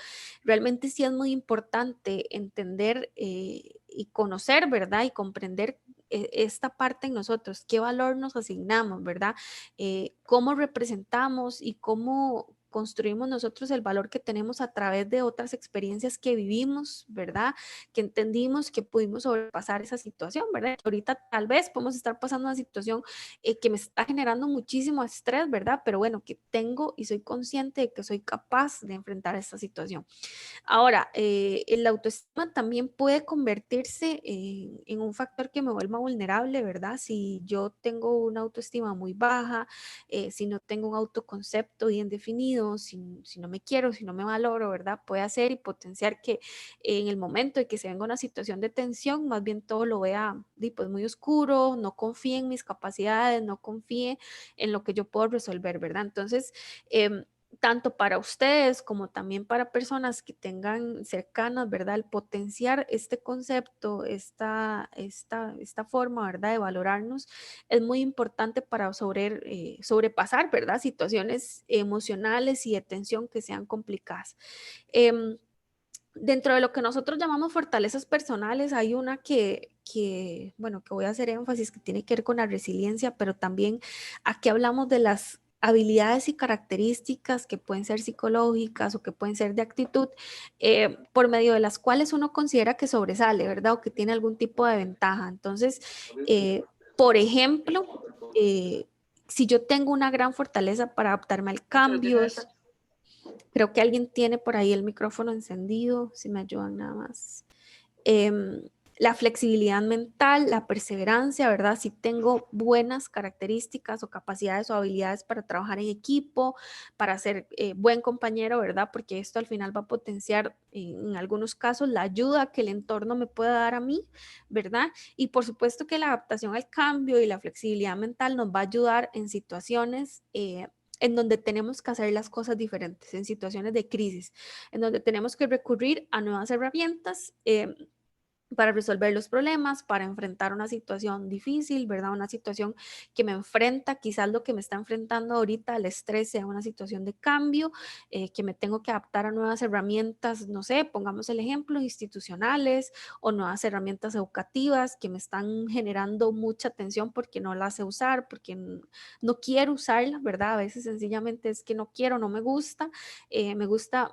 realmente sí es muy importante entender y conocer, ¿verdad? Y comprender esta parte en nosotros, qué valor nos asignamos, ¿verdad? Cómo representamos y cómo construimos nosotros el valor que tenemos a través de otras experiencias que vivimos, ¿verdad? Que entendimos que pudimos sobrepasar esa situación, ¿verdad? Que ahorita tal vez podemos estar pasando una situación que me está generando muchísimo estrés, ¿verdad? Pero bueno, que tengo y soy consciente de que soy capaz de enfrentar esta situación. Ahora, el autoestima también puede convertirse en un factor que me vuelva vulnerable, ¿verdad? Si yo tengo una autoestima muy baja, si no tengo un autoconcepto bien definido, si no me quiero, si no me valoro, ¿verdad? Puede hacer y potenciar que en el momento de que se venga una situación de tensión, más bien todo lo vea pues, muy oscuro, no confíe en mis capacidades, no confíe en lo que yo puedo resolver, ¿verdad? Entonces, tanto para ustedes como también para personas que tengan cercanas, ¿verdad? El potenciar este concepto, esta forma, ¿verdad? De valorarnos es muy importante para sobrepasar, ¿verdad? Situaciones emocionales y de tensión que sean complicadas. Em, Dentro de lo que nosotros llamamos fortalezas personales, hay una bueno, que voy a hacer énfasis, que tiene que ver con la resiliencia, pero también aquí hablamos de las habilidades y características que pueden ser psicológicas o que pueden ser de actitud, por medio de las cuales uno considera que sobresale, ¿verdad? O que tiene algún tipo de ventaja. Entonces, eh, por ejemplo, eh, si yo tengo una gran fortaleza para adaptarme al cambios, creo que alguien tiene por ahí el micrófono encendido, si me ayudan nada más. Em, la flexibilidad mental, la perseverancia, ¿verdad? Si tengo buenas características o capacidades o habilidades para trabajar en equipo, para ser buen compañero, ¿verdad? Porque esto al final va a potenciar en algunos casos la ayuda que el entorno me pueda dar a mí, ¿verdad? Y por supuesto que la adaptación al cambio y la flexibilidad mental nos va a ayudar en situaciones en donde tenemos que hacer las cosas diferentes, en situaciones de crisis, en donde tenemos que recurrir a nuevas herramientas para resolver los problemas, para enfrentar una situación difícil, ¿verdad? Una situación que me enfrenta, quizás lo que me está enfrentando ahorita, el estrés, sea una situación de cambio, que me tengo que adaptar a nuevas herramientas, no sé, pongamos el ejemplo, institucionales o nuevas herramientas educativas que me están generando mucha tensión porque no las sé usar, porque no quiero usarlas, ¿verdad? A veces sencillamente es que no quiero, no me gusta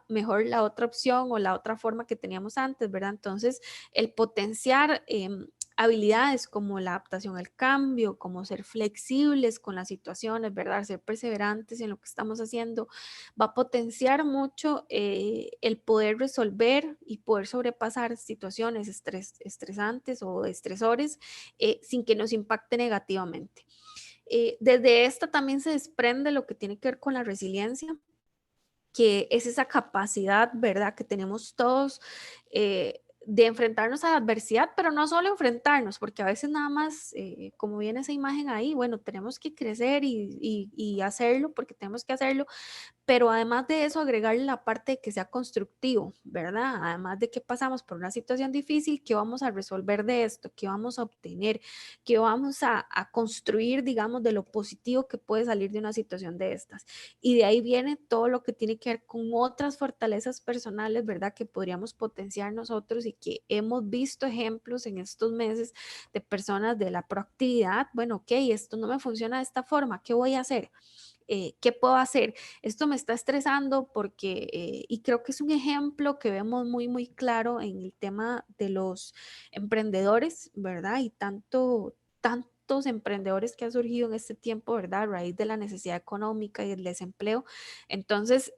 mejor la otra opción o la otra forma que teníamos antes, ¿verdad? Entonces, el potenciar habilidades como la adaptación al cambio, como ser flexibles con las situaciones, ¿verdad? Ser perseverantes en lo que estamos haciendo, va a potenciar mucho el poder resolver y poder sobrepasar situaciones estresantes o estresores sin que nos impacte negativamente. Desde esta también se desprende lo que tiene que ver con la resiliencia, que es esa capacidad, ¿verdad?, que tenemos todos de enfrentarnos a la adversidad, pero no solo enfrentarnos, porque a veces nada más, como viene esa imagen ahí, bueno, tenemos que crecer y hacerlo porque tenemos que hacerlo, pero además de eso, agregarle la parte de que sea constructivo, ¿verdad? Además de que pasamos por una situación difícil, ¿qué vamos a resolver de esto? ¿Qué vamos a obtener? ¿Qué vamos a construir, digamos, de lo positivo que puede salir de una situación de estas? Y de ahí viene todo lo que tiene que ver con otras fortalezas personales, ¿verdad? Que podríamos potenciar nosotros y que hemos visto ejemplos en estos meses de personas de la proactividad. Bueno, ok, esto no me funciona de esta forma, ¿qué voy a hacer? ¿Qué puedo hacer? Esto me está estresando porque, y creo que es un ejemplo que vemos muy, muy claro en el tema de los emprendedores, ¿verdad? Y tantos emprendedores que han surgido en este tiempo, ¿verdad? A raíz de la necesidad económica y el desempleo. Entonces,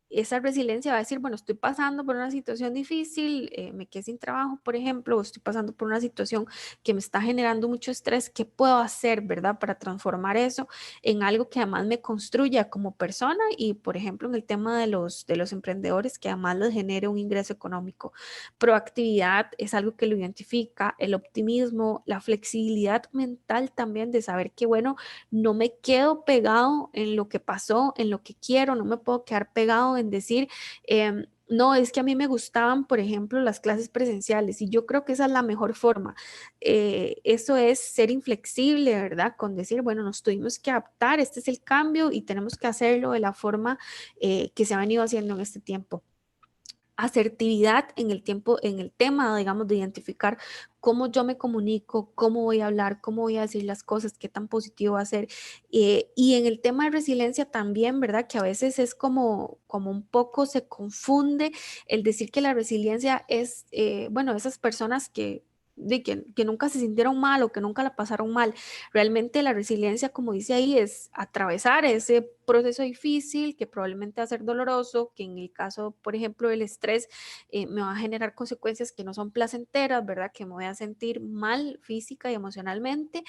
esa resiliencia va a decir, bueno, estoy pasando por una situación difícil, me quedé sin trabajo, por ejemplo, o estoy pasando por una situación que me está generando mucho estrés, ¿qué puedo hacer, verdad? Para transformar eso en algo que además me construya como persona y, por ejemplo, en el tema de los emprendedores, que además les genere un ingreso económico. Proactividad es algo que lo identifica, el optimismo, la flexibilidad mental también de saber que, bueno, no me quedo pegado en lo que pasó, en lo que quiero, no me puedo quedar pegado en decir, no, es que a mí me gustaban, por ejemplo, las clases presenciales y yo creo que esa es la mejor forma. Eso es ser inflexible, ¿verdad? Con decir, bueno, nos tuvimos que adaptar, este es el cambio y tenemos que hacerlo de la forma que se ha venido haciendo en este tiempo. Asertividad en el tiempo, en el tema, digamos, de identificar cómo yo me comunico, cómo voy a hablar, cómo voy a decir las cosas, qué tan positivo va a ser. Y en el tema de resiliencia también, ¿verdad? Que a veces es como un poco se confunde el decir que la resiliencia es, bueno, esas personas que nunca se sintieron mal o que nunca la pasaron mal. Realmente la resiliencia, como dice ahí, es atravesar ese proceso difícil que probablemente va a ser doloroso, que en el caso, por ejemplo, del estrés, me va a generar consecuencias que no son placenteras, ¿verdad? Que me voy a sentir mal física y emocionalmente,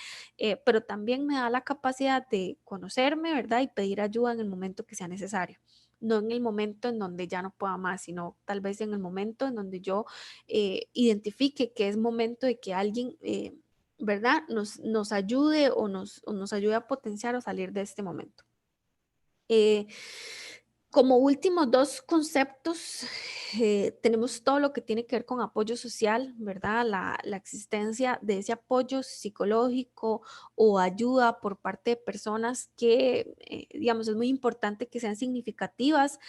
pero también me da la capacidad de conocerme, ¿verdad? Y pedir ayuda en el momento que sea necesario. No en el momento en donde ya no pueda más, sino tal vez en el momento en donde yo identifique que es momento de que alguien, ¿verdad? Nos ayude o nos ayude a potenciar o salir de este momento. Eh, Como últimos dos conceptos, tenemos todo lo que tiene que ver con apoyo social, ¿verdad? La existencia de ese apoyo psicológico o ayuda por parte de personas que, digamos, es muy importante que sean significativas.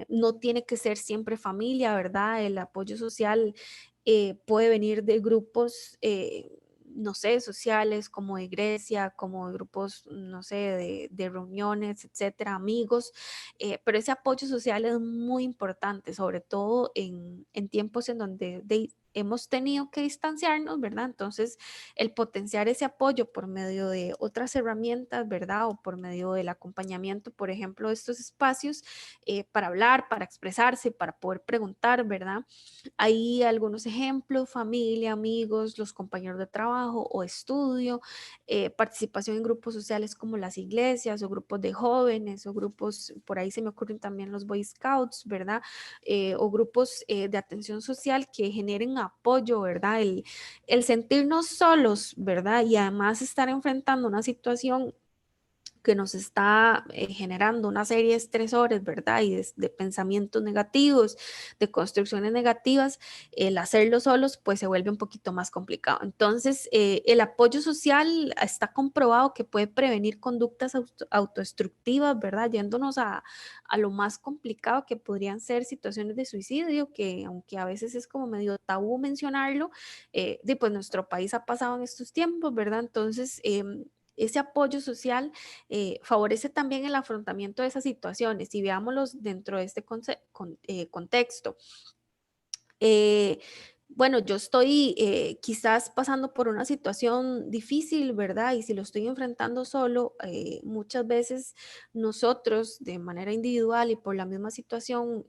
No tiene que ser siempre familia, ¿verdad? El apoyo social puede venir de grupos. No sé, sociales, como de iglesia, como de grupos, no sé, de reuniones, etcétera, amigos, pero ese apoyo social es muy importante, sobre todo en tiempos en donde hemos tenido que distanciarnos, ¿verdad? Entonces, el potenciar ese apoyo por medio de otras herramientas, ¿verdad? O por medio del acompañamiento, por ejemplo, de estos espacios para hablar, para expresarse, para poder preguntar, ¿verdad? Hay algunos ejemplos, familia, amigos, los compañeros de trabajo o estudio, participación en grupos sociales como las iglesias o grupos de jóvenes o grupos, por ahí se me ocurren también los Boy Scouts, ¿verdad? O grupos de atención social que generen apoyo, ¿verdad? El sentirnos solos, ¿verdad? Y además estar enfrentando una situación que nos está generando una serie de estresores, ¿verdad? Y de pensamientos negativos, de construcciones negativas, el hacerlo solos, pues se vuelve un poquito más complicado. Entonces, el apoyo social está comprobado que puede prevenir conductas autodestructivas, ¿verdad? Yéndonos a lo más complicado que podrían ser situaciones de suicidio, que aunque a veces es como medio tabú mencionarlo, pues nuestro país ha pasado en estos tiempos, ¿verdad? Entonces, ese apoyo social favorece también el afrontamiento de esas situaciones y veámoslos dentro de este contexto. Eh, bueno, yo estoy quizás pasando por una situación difícil, ¿verdad? Y si lo estoy enfrentando solo, muchas veces nosotros de manera individual y por la misma situación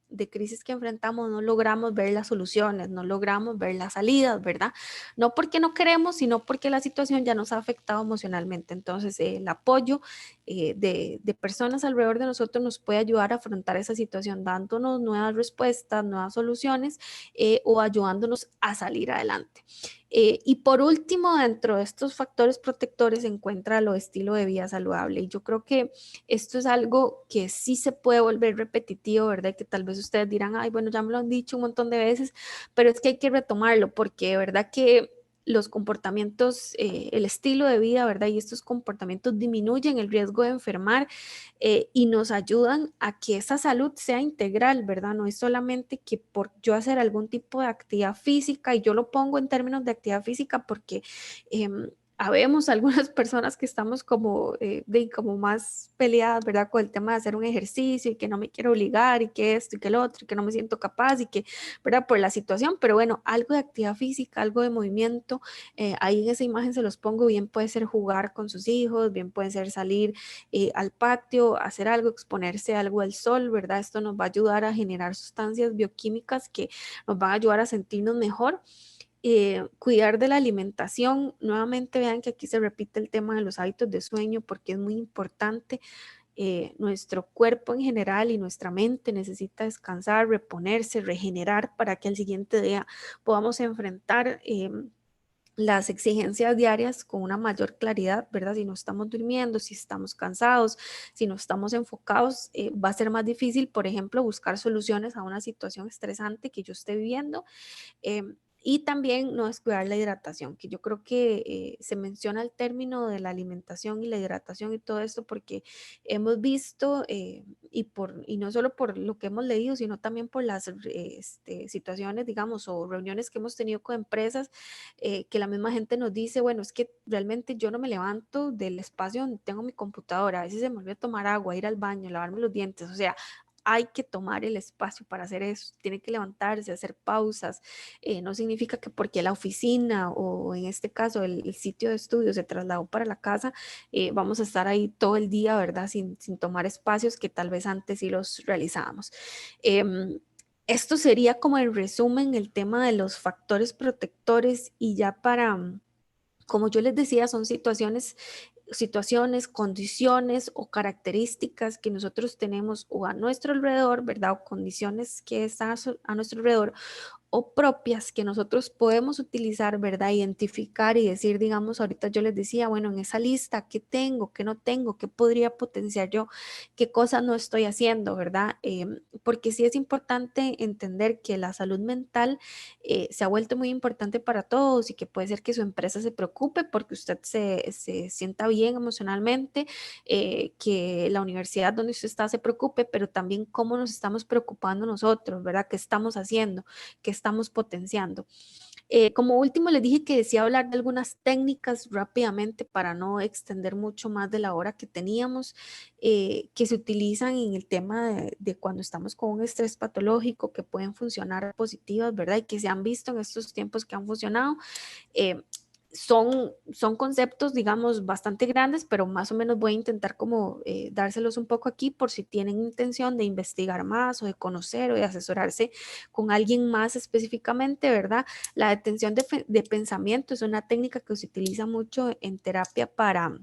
de crisis que enfrentamos, no logramos ver las soluciones, no logramos ver las salidas, ¿verdad? No porque no queremos, sino porque la situación ya nos ha afectado emocionalmente. Entonces, el apoyo de personas alrededor de nosotros nos puede ayudar a afrontar esa situación, dándonos nuevas respuestas, nuevas soluciones o ayudándonos a salir adelante. Y por último, dentro de estos factores protectores se encuentra lo estilo de vida saludable. Y yo creo que esto es algo que sí se puede volver repetitivo, ¿verdad? Que tal vez ustedes dirán, ay, bueno, ya me lo han dicho un montón de veces, pero es que hay que retomarlo porque de verdad que los comportamientos, el estilo de vida, ¿verdad? Y estos comportamientos disminuyen el riesgo de enfermar y nos ayudan a que esa salud sea integral, ¿verdad? No es solamente que por yo hacer algún tipo de actividad física, y yo lo pongo en términos de actividad física porque habemos algunas personas que estamos como, como más peleadas, ¿verdad? Con el tema de hacer un ejercicio y que no me quiero obligar y que esto y que el otro y que no me siento capaz y que, ¿verdad? Por la situación, pero bueno, algo de actividad física, algo de movimiento, ahí en esa imagen se los pongo, bien puede ser jugar con sus hijos, bien puede ser salir al patio, hacer algo, exponerse a algo al sol, ¿verdad? Esto nos va a ayudar a generar sustancias bioquímicas que nos van a ayudar a sentirnos mejor. Cuidar de la alimentación, nuevamente vean que aquí se repite el tema de los hábitos de sueño porque es muy importante. Nuestro cuerpo en general y nuestra mente necesita descansar, reponerse, regenerar para que al siguiente día podamos enfrentar las exigencias diarias con una mayor claridad, ¿verdad? Si no estamos durmiendo, si estamos cansados, si no estamos enfocados, va a ser más difícil, por ejemplo, buscar soluciones a una situación estresante que yo esté viviendo. Y también no descuidar la hidratación, que yo creo que se menciona el término de la alimentación y la hidratación y todo esto porque hemos visto, y no solo por lo que hemos leído, sino también por las situaciones, digamos, o reuniones que hemos tenido con empresas, que la misma gente nos dice, bueno, es que realmente yo no me levanto del espacio donde tengo mi computadora, a veces se me olvida tomar agua, ir al baño, lavarme los dientes, o sea, hay que tomar el espacio para hacer eso, tiene que levantarse, hacer pausas. No significa que porque la oficina o en este caso el sitio de estudio se trasladó para la casa, vamos a estar ahí todo el día, ¿verdad? Sin tomar espacios que tal vez antes sí los realizábamos. Esto sería como en resumen el tema de los factores protectores y ya para, como yo les decía, son situaciones, condiciones o características que nosotros tenemos o a nuestro alrededor, ¿verdad? O condiciones que están a nuestro alrededor o propias que nosotros podemos utilizar, ¿verdad? Identificar y decir, digamos, ahorita yo les decía, bueno, en esa lista, ¿qué tengo? ¿Qué no tengo? ¿Qué podría potenciar yo? ¿Qué cosas no estoy haciendo? ¿Verdad? Porque sí es importante entender que la salud mental se ha vuelto muy importante para todos y que puede ser que su empresa se preocupe porque usted se sienta bien emocionalmente, que la universidad donde usted está se preocupe, pero también cómo nos estamos preocupando nosotros, ¿verdad? ¿Qué estamos haciendo? Que estamos potenciando. Como último, les dije que decía hablar de algunas técnicas rápidamente para no extender mucho más de la hora que teníamos, que se utilizan en el tema de cuando estamos con un estrés patológico, que pueden funcionar positivas, ¿verdad? Y que se han visto en estos tiempos que han funcionado. Eh, son conceptos, digamos, bastante grandes, pero más o menos voy a intentar como dárselos un poco aquí por si tienen intención de investigar más o de conocer o de asesorarse con alguien más específicamente, ¿verdad? La detención de pensamiento es una técnica que se utiliza mucho en terapia para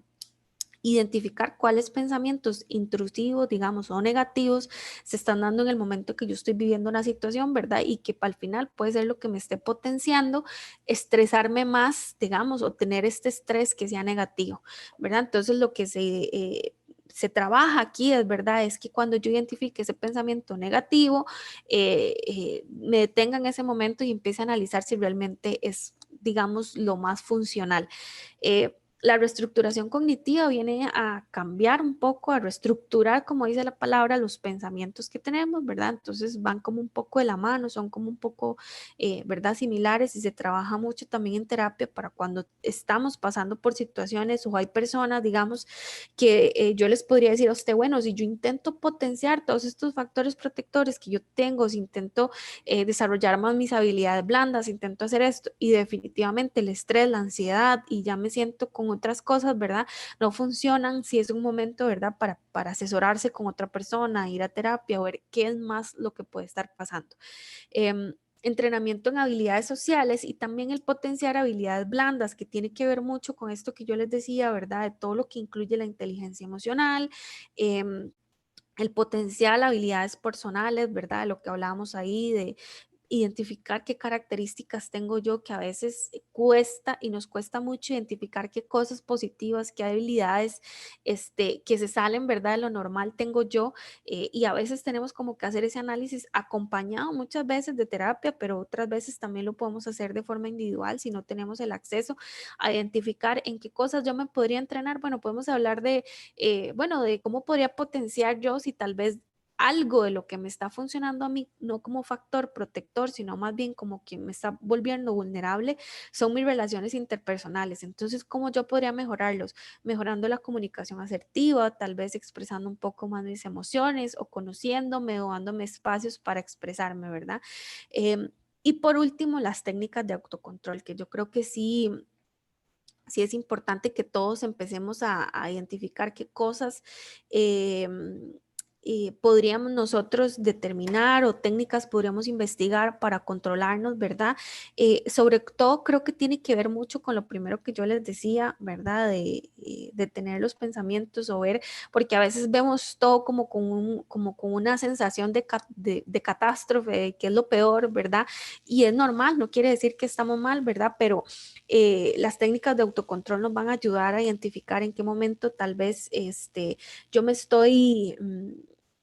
identificar cuáles pensamientos intrusivos, digamos, o negativos se están dando en el momento que yo estoy viviendo una situación, ¿verdad? Y que al final puede ser lo que me esté potenciando, estresarme más, digamos, o tener este estrés que sea negativo, ¿verdad? Entonces lo que se trabaja aquí es verdad, es que cuando yo identifique ese pensamiento negativo, me detenga en ese momento y empiece a analizar si realmente es, digamos, lo más funcional. La reestructuración cognitiva viene a cambiar un poco, a reestructurar, como dice la palabra, los pensamientos que tenemos, ¿verdad? Entonces van como un poco de la mano, son como un poco, ¿verdad? Similares y se trabaja mucho también en terapia para cuando estamos pasando por situaciones o hay personas, digamos, que yo les podría decir a usted, bueno, si yo intento potenciar todos estos factores protectores que yo tengo, si intento desarrollar más mis habilidades blandas, intento hacer esto y definitivamente el estrés, la ansiedad y ya me siento con otras cosas, ¿verdad? No funcionan si es un momento, ¿verdad? Para asesorarse con otra persona, ir a terapia o ver qué es más lo que puede estar pasando. Entrenamiento en habilidades sociales y también el potenciar habilidades blandas, que tiene que ver mucho con esto que yo les decía, ¿verdad? De todo lo que incluye la inteligencia emocional, el potencial, habilidades personales, ¿verdad? De lo que hablábamos ahí, identificar qué características tengo yo, que a veces cuesta y nos cuesta mucho identificar qué cosas positivas, qué habilidades que se salen, ¿verdad?, de lo normal tengo yo. Y a veces tenemos como que hacer ese análisis acompañado muchas veces de terapia, pero otras veces también lo podemos hacer de forma individual si no tenemos el acceso a identificar en qué cosas yo me podría entrenar. Bueno, podemos hablar de, bueno, de cómo podría potenciar yo si tal vez algo de lo que me está funcionando a mí, no como factor protector, sino más bien como que me está volviendo vulnerable, son mis relaciones interpersonales. Entonces, ¿cómo yo podría mejorarlos? Mejorando la comunicación asertiva, tal vez expresando un poco más mis emociones o conociéndome o dándome espacios para expresarme, ¿verdad? Em, y por último, las técnicas de autocontrol, que yo creo que sí es importante que todos empecemos a identificar qué cosas podríamos nosotros determinar o técnicas podríamos investigar para controlarnos, ¿verdad? Sobre todo creo que tiene que ver mucho con lo primero que yo les decía, ¿verdad? De tener los pensamientos o ver, porque a veces vemos todo como con una sensación de catástrofe, de que es lo peor, ¿verdad? Y es normal, no quiere decir que estamos mal, ¿verdad? Pero las técnicas de autocontrol nos van a ayudar a identificar en qué momento tal vez yo me estoy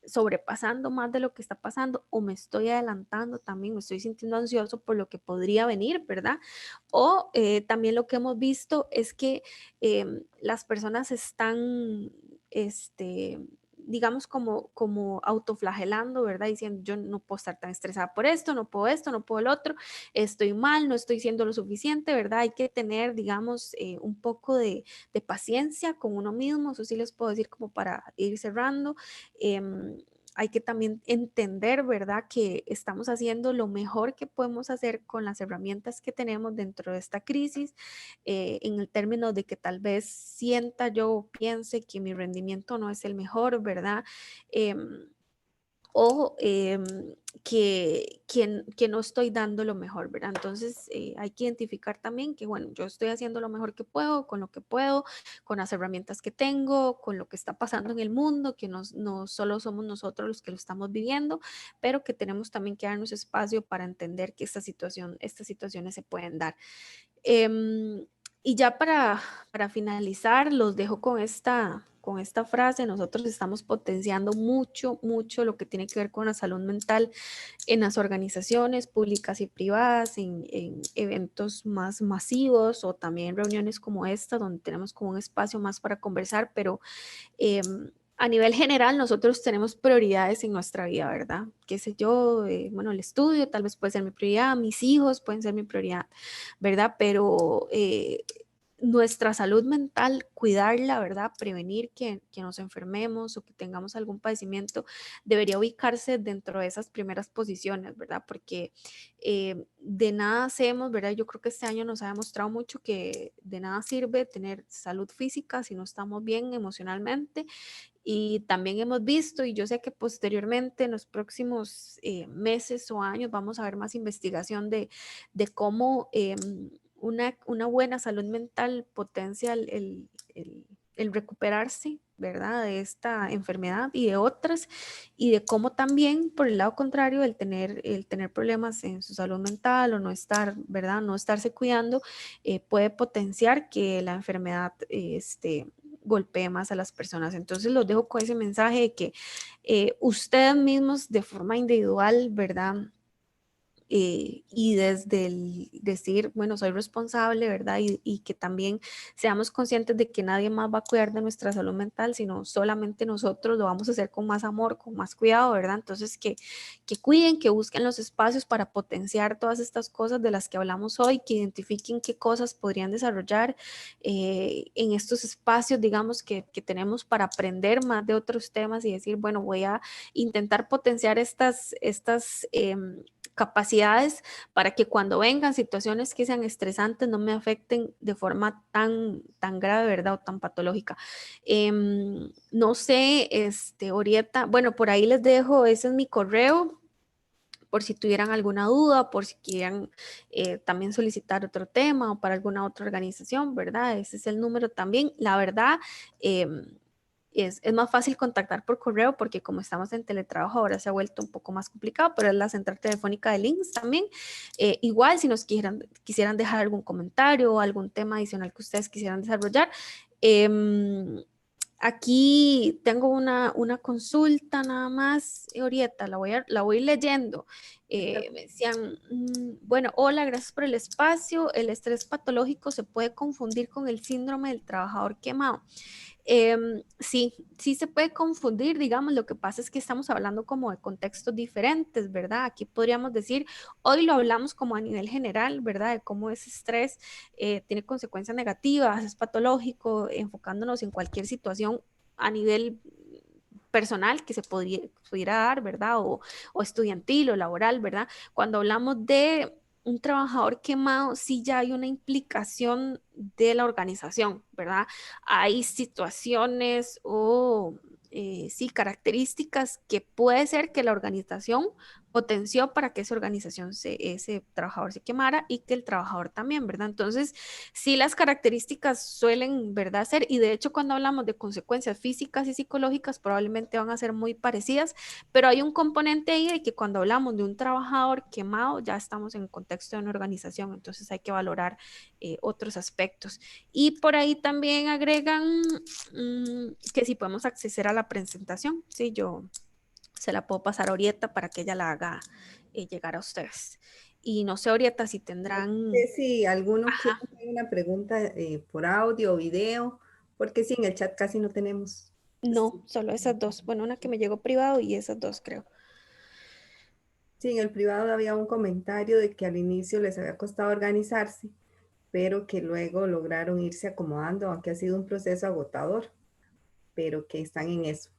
sobrepasando más de lo que está pasando o me estoy adelantando también, me estoy sintiendo ansioso por lo que podría venir, ¿verdad? O también lo que hemos visto es que las personas están, digamos, como autoflagelando, ¿verdad? Diciendo, yo no puedo estar tan estresada por esto, no puedo el otro, estoy mal, no estoy siendo lo suficiente, ¿verdad? Hay que tener, digamos, un poco de paciencia con uno mismo, eso sí les puedo decir como para ir cerrando. Em, Hay que también entender, ¿verdad?, que estamos haciendo lo mejor que podemos hacer con las herramientas que tenemos dentro de esta crisis, en el término de que tal vez sienta yo o piense que mi rendimiento no es el mejor, ¿verdad? Em, o que no estoy dando lo mejor, ¿verdad? Entonces hay que identificar también que, bueno, yo estoy haciendo lo mejor que puedo, con lo que puedo, con las herramientas que tengo, con lo que está pasando en el mundo, que no solo somos nosotros los que lo estamos viviendo, pero que tenemos también que darnos espacio para entender que estas situaciones se pueden dar. Em, y ya para finalizar, los dejo con esta frase. Nosotros estamos potenciando mucho, mucho lo que tiene que ver con la salud mental en las organizaciones públicas y privadas, en eventos más masivos o también reuniones como esta, donde tenemos como un espacio más para conversar, pero a nivel general, nosotros tenemos prioridades en nuestra vida, ¿verdad? Qué sé yo, bueno, el estudio tal vez puede ser mi prioridad, mis hijos pueden ser mi prioridad, ¿verdad? Pero nuestra salud mental, cuidarla, ¿verdad? Prevenir que nos enfermemos o que tengamos algún padecimiento, debería ubicarse dentro de esas primeras posiciones, ¿verdad? Porque de nada hacemos, ¿verdad? Yo creo que este año nos ha demostrado mucho que de nada sirve tener salud física si no estamos bien emocionalmente. Y también hemos visto, y yo sé que posteriormente en los próximos meses o años vamos a ver más investigación de cómo una buena salud mental potencia el recuperarse, ¿verdad? De esta enfermedad y de otras, y de cómo también, por el lado contrario, el tener problemas en su salud mental o no estar, ¿verdad? No estarse cuidando, puede potenciar que la enfermedad, golpee más a las personas. Entonces los dejo con ese mensaje de que ustedes mismos de forma individual, ¿verdad? Y desde el decir, bueno, soy responsable, ¿verdad? Y que también seamos conscientes de que nadie más va a cuidar de nuestra salud mental, sino solamente nosotros lo vamos a hacer con más amor, con más cuidado, ¿verdad? Entonces, que cuiden, que busquen los espacios para potenciar todas estas cosas de las que hablamos hoy, que identifiquen qué cosas podrían desarrollar en estos espacios, digamos, que tenemos para aprender más de otros temas y decir, bueno, voy a intentar potenciar estas capacidades para que cuando vengan situaciones que sean estresantes no me afecten de forma tan grave, ¿verdad? O tan patológica. No sé, Orieta, bueno, por ahí les dejo, ese es mi correo, por si tuvieran alguna duda, por si quieran también solicitar otro tema o para alguna otra organización, ¿verdad? Ese es el número también. La verdad, es más fácil contactar por correo porque como estamos en teletrabajo ahora se ha vuelto un poco más complicado, pero es la central telefónica de links también. Igual si nos quisieran dejar algún comentario o algún tema adicional que ustedes quisieran desarrollar. Aquí tengo una consulta nada más, Orieta, la voy leyendo. Me decían, bueno, hola, gracias por el espacio. El estrés patológico se puede confundir con el síndrome del trabajador quemado. Sí, sí se puede confundir, digamos, lo que pasa es que estamos hablando como de contextos diferentes, ¿verdad? Aquí podríamos decir, hoy lo hablamos como a nivel general, ¿verdad? De cómo ese estrés tiene consecuencias negativas, es patológico, enfocándonos en cualquier situación a nivel personal que se pudiera dar, ¿verdad? O estudiantil o laboral, ¿verdad? Cuando hablamos de un trabajador quemado, sí ya hay una implicación de la organización, ¿verdad? Hay situaciones o sí, características que puede ser que la organización potenció para que esa organización, ese trabajador se quemara y que el trabajador también, ¿verdad? Entonces, sí, las características suelen, ¿verdad? Ser, y de hecho cuando hablamos de consecuencias físicas y psicológicas, probablemente van a ser muy parecidas, pero hay un componente ahí de que cuando hablamos de un trabajador quemado, ya estamos en el contexto de una organización, entonces hay que valorar otros aspectos. Y por ahí también agregan que si podemos acceder a la presentación, sí, yo se la puedo pasar a Orieta para que ella la haga llegar a ustedes. Y no sé, Orieta, si No tendrán... sé si alguno quiere Ajá. hacer una pregunta por audio o video, porque sí, en el chat casi no tenemos. No, solo esas dos. Bueno, una que me llegó privado y esas dos, creo. Sí, en el privado había un comentario de que al inicio les había costado organizarse, pero que luego lograron irse acomodando, aunque ha sido un proceso agotador, pero que están en eso.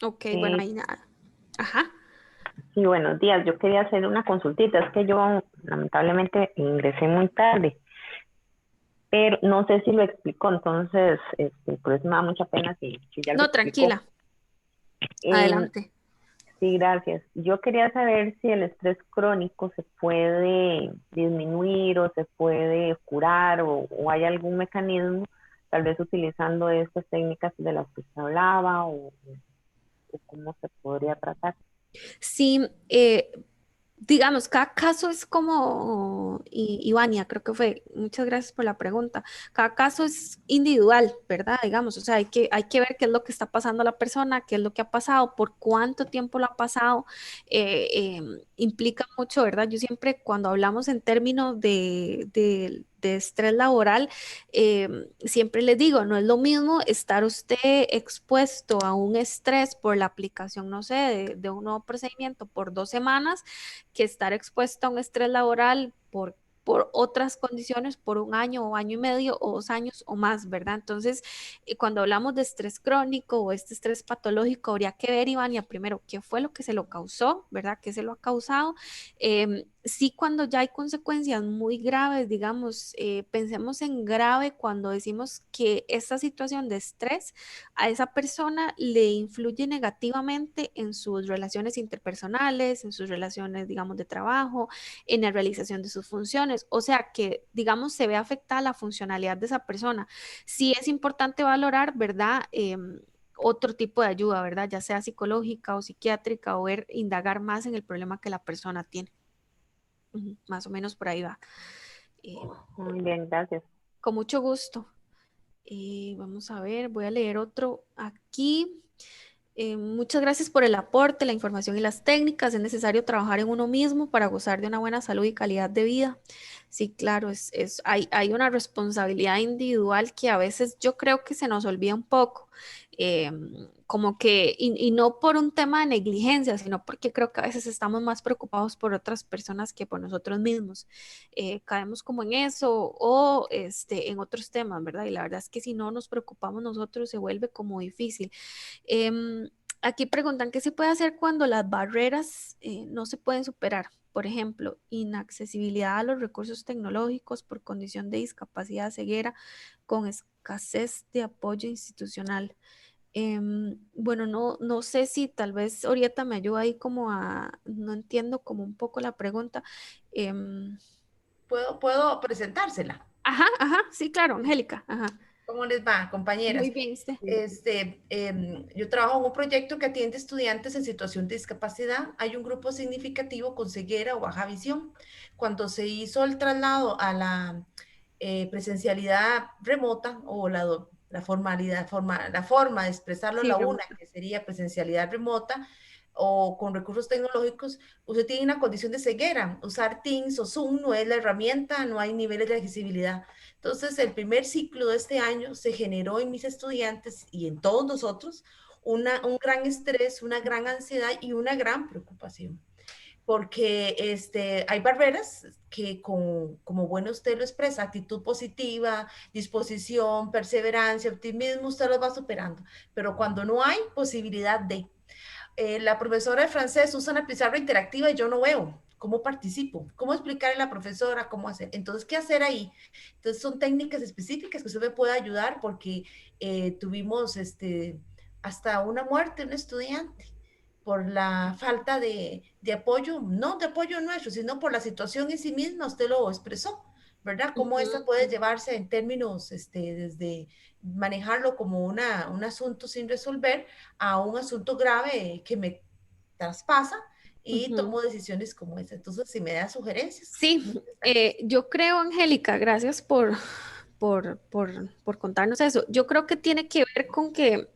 Ok, bueno, Eh, ahí nada. Ajá. sí, buenos días. Yo quería hacer una consultita. Es que yo lamentablemente ingresé muy tarde, pero no sé si lo explicó. Entonces, por eso me da mucha pena si ya lo No, explicó. tranquila. Eh, Adelante. sí, gracias. Yo quería saber si el estrés crónico se puede disminuir o se puede curar o hay algún mecanismo, tal vez utilizando estas técnicas de las que se hablaba o cómo se podría tratar. Sí, digamos, cada caso es como, y Ivania, creo que fue, muchas gracias por la pregunta, cada caso es individual, ¿verdad? Digamos, o sea, hay que ver qué es lo que está pasando a la persona, qué es lo que ha pasado, por cuánto tiempo lo ha pasado, implica mucho, ¿verdad? Yo siempre cuando hablamos en términos de estrés laboral, siempre les digo, no es lo mismo estar usted expuesto a un estrés por la aplicación, no sé, de un nuevo procedimiento por 2 semanas que estar expuesto a un estrés laboral por otras condiciones, por un año o año y medio o 2 años o más, ¿verdad? Entonces, cuando hablamos de estrés crónico o este estrés patológico, habría que ver, Ivania, primero, qué fue lo que se lo causó, ¿verdad? ¿Qué se lo ha causado? Sí, cuando ya hay consecuencias muy graves, digamos, pensemos en grave cuando decimos que esta situación de estrés a esa persona le influye negativamente en sus relaciones interpersonales, en sus relaciones, digamos, de trabajo, en la realización de sus funciones. O sea que, digamos, se ve afectada la funcionalidad de esa persona. Sí es importante valorar, ¿verdad? Otro tipo de ayuda, ¿verdad? Ya sea psicológica o psiquiátrica o ver, indagar más en el problema que la persona tiene. Más o menos por ahí va. Eh, Muy bien, gracias. con mucho gusto. Vamos a ver, voy a leer otro aquí. Muchas gracias por el aporte, la información y las técnicas. Es necesario trabajar en uno mismo para gozar de una buena salud y calidad de vida. Sí, claro, hay una responsabilidad individual que a veces yo creo que se nos olvida un poco, eh, como que, y no por un tema de negligencia, sino porque creo que a veces estamos más preocupados por otras personas que por nosotros mismos. Caemos como en eso o en otros temas, ¿verdad? Y la verdad es que si no nos preocupamos nosotros se vuelve como difícil. Aquí preguntan qué se puede hacer cuando las barreras no se pueden superar. Por ejemplo, inaccesibilidad a los recursos tecnológicos por condición de discapacidad, ceguera, con escasez de apoyo institucional. Bueno, no sé si tal vez Orieta me ayuda ahí como no entiendo como un poco la pregunta. Em, ¿Puedo presentársela? ajá, sí, claro, Angélica, ajá. ¿Cómo les va, compañeras? Muy bien, usted. Yo trabajo en un proyecto que atiende estudiantes en situación de discapacidad. Hay un grupo significativo con ceguera o baja visión. Cuando se hizo el traslado a la presencialidad remota o la forma de expresarlo, Sí, la una, remota. que sería presencialidad remota o con recursos tecnológicos, usted tiene una condición de ceguera. Usar Teams o Zoom no es la herramienta, no hay niveles de accesibilidad. Entonces, el primer ciclo de este año se generó en mis estudiantes y en todos nosotros un gran estrés, una gran ansiedad y una gran preocupación. Porque hay barreras que, como bueno usted lo expresa, actitud positiva, disposición, perseverancia, optimismo, usted los va superando. Pero cuando no hay posibilidad de, la profesora de francés usa una pizarra interactiva y yo no veo. ¿Cómo participo? ¿Cómo explicarle a la profesora cómo hacer? Entonces, ¿qué hacer ahí? Entonces, son técnicas específicas que usted me puede ayudar porque tuvimos hasta una muerte de un estudiante por la falta de apoyo, no de apoyo nuestro, sino por la situación en sí misma, usted lo expresó, ¿verdad? Cómo esta puede llevarse en términos, desde manejarlo como un asunto sin resolver a un asunto grave que me traspasa y tomo decisiones como esa. Entonces, si me da sugerencias. Sí, yo creo, Angélica, gracias por contarnos eso. Yo creo que tiene que ver con que,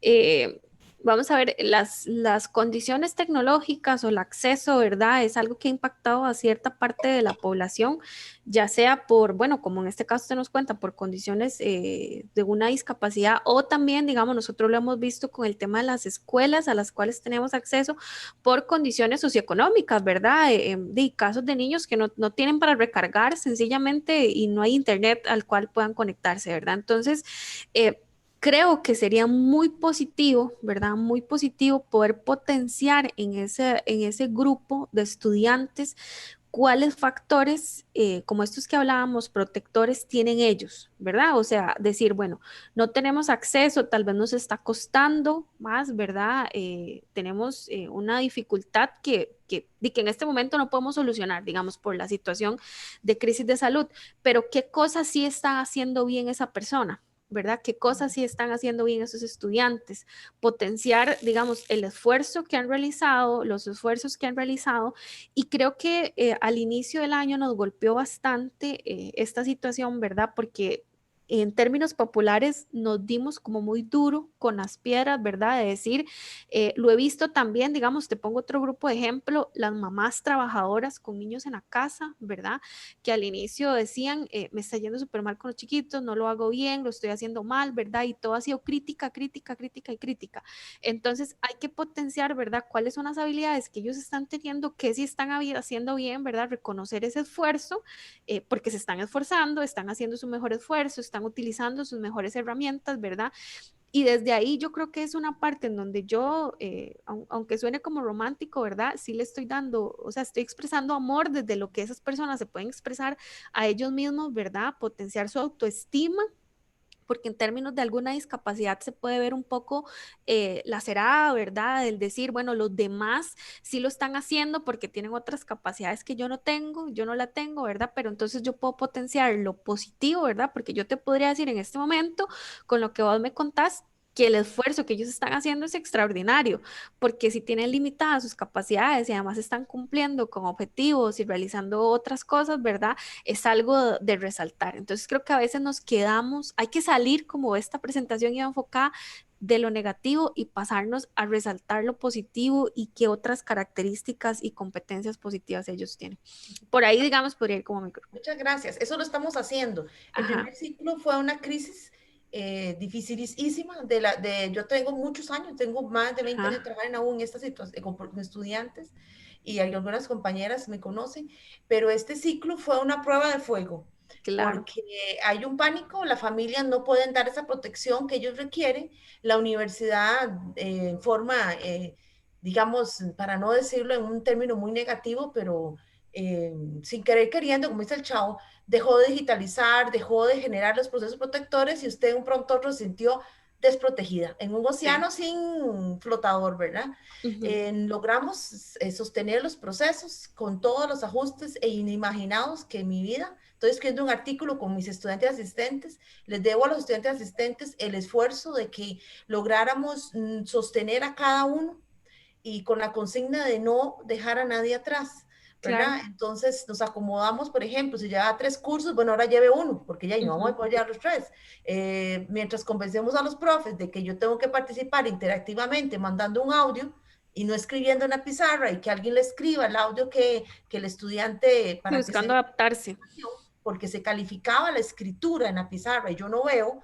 eh, vamos a ver, las condiciones tecnológicas o el acceso, ¿verdad? Es algo que ha impactado a cierta parte de la población, ya sea por, bueno, como en este caso se nos cuenta, por condiciones de una discapacidad o también, digamos, nosotros lo hemos visto con el tema de las escuelas a las cuales tenemos acceso por condiciones socioeconómicas, ¿verdad? De casos de niños que no tienen para recargar sencillamente y no hay internet al cual puedan conectarse, ¿verdad? Entonces, creo que sería muy positivo, ¿verdad? Muy positivo poder potenciar en ese grupo de estudiantes cuáles factores, como estos que hablábamos, protectores tienen ellos, ¿verdad? O sea, decir, bueno, no tenemos acceso, tal vez nos está costando más, ¿verdad? Tenemos una dificultad que en este momento no podemos solucionar, digamos, por la situación de crisis de salud, pero ¿qué cosas sí está haciendo bien esa persona? ¿Verdad? ¿Qué cosas sí están haciendo bien esos estudiantes? Potenciar, digamos, el esfuerzo que han realizado, los esfuerzos que han realizado, y creo que al inicio del año nos golpeó bastante esta situación, ¿verdad? Porque en términos populares nos dimos como muy duro con las piedras, ¿verdad? De decir, lo he visto también, digamos, te pongo otro grupo de ejemplo, las mamás trabajadoras con niños en la casa, ¿verdad? Que al inicio decían, me está yendo súper mal con los chiquitos, no lo hago bien, lo estoy haciendo mal, ¿verdad? Y todo ha sido crítica, crítica, crítica y crítica. Entonces hay que potenciar, ¿verdad? ¿Cuáles son las habilidades que ellos están teniendo, que sí están haciendo bien, ¿verdad? Reconocer ese esfuerzo, porque se están esforzando, están haciendo su mejor esfuerzo, están utilizando sus mejores herramientas, ¿verdad? Y desde ahí yo creo que es una parte en donde yo, aunque suene como romántico, ¿verdad? Sí le estoy dando, o sea, estoy expresando amor desde lo que esas personas se pueden expresar a ellos mismos, ¿verdad? Potenciar su autoestima, porque en términos de alguna discapacidad se puede ver un poco lacerada, ¿verdad? El decir, bueno, los demás sí lo están haciendo porque tienen otras capacidades que yo no tengo, yo no la tengo, ¿verdad? Pero entonces yo puedo potenciar lo positivo, ¿verdad? Porque yo te podría decir en este momento, con lo que vos me contás, que el esfuerzo que ellos están haciendo es extraordinario, porque si tienen limitadas sus capacidades y además están cumpliendo con objetivos y realizando otras cosas, ¿verdad? Es algo de resaltar. Entonces creo que a veces nos quedamos, hay que salir como esta presentación iba enfocada de lo negativo y pasarnos a resaltar lo positivo y qué otras características y competencias positivas ellos tienen. Por ahí, digamos, podría ir como micro. Muchas gracias. Eso lo estamos haciendo. El Ajá. primer ciclo fue una crisis dificilísima. Yo tengo muchos años, tengo más de 20 años de Ajá. trabajar en esta situación con estudiantes y algunas compañeras me conocen, pero este ciclo fue una prueba de fuego Claro. porque hay un pánico, las familias no pueden dar esa protección que ellos requieren, la universidad en forma, digamos, para no decirlo en un término muy negativo, pero sin querer queriendo, como dice el chavo, dejó de digitalizar, dejó de generar los procesos protectores y usted un pronto se sintió desprotegida en un Sí. océano sin flotador, ¿verdad? Logramos sostener los procesos con todos los ajustes e inimaginados que en mi vida estoy escribiendo un artículo con mis estudiantes asistentes, les debo a los estudiantes asistentes el esfuerzo de que lográramos sostener a cada uno y con la consigna de no dejar a nadie atrás, Claro. ¿verdad? Entonces nos acomodamos, por ejemplo, si lleva 3 cursos, bueno, ahora lleve uno, porque ya no vamos a poder llevar los 3. Mientras convencemos a los profes de que yo tengo que participar interactivamente mandando un audio y no escribiendo en la pizarra y que alguien le escriba el audio que el estudiante Y para que buscando se adaptarse. porque se calificaba la escritura en la pizarra y yo no veo,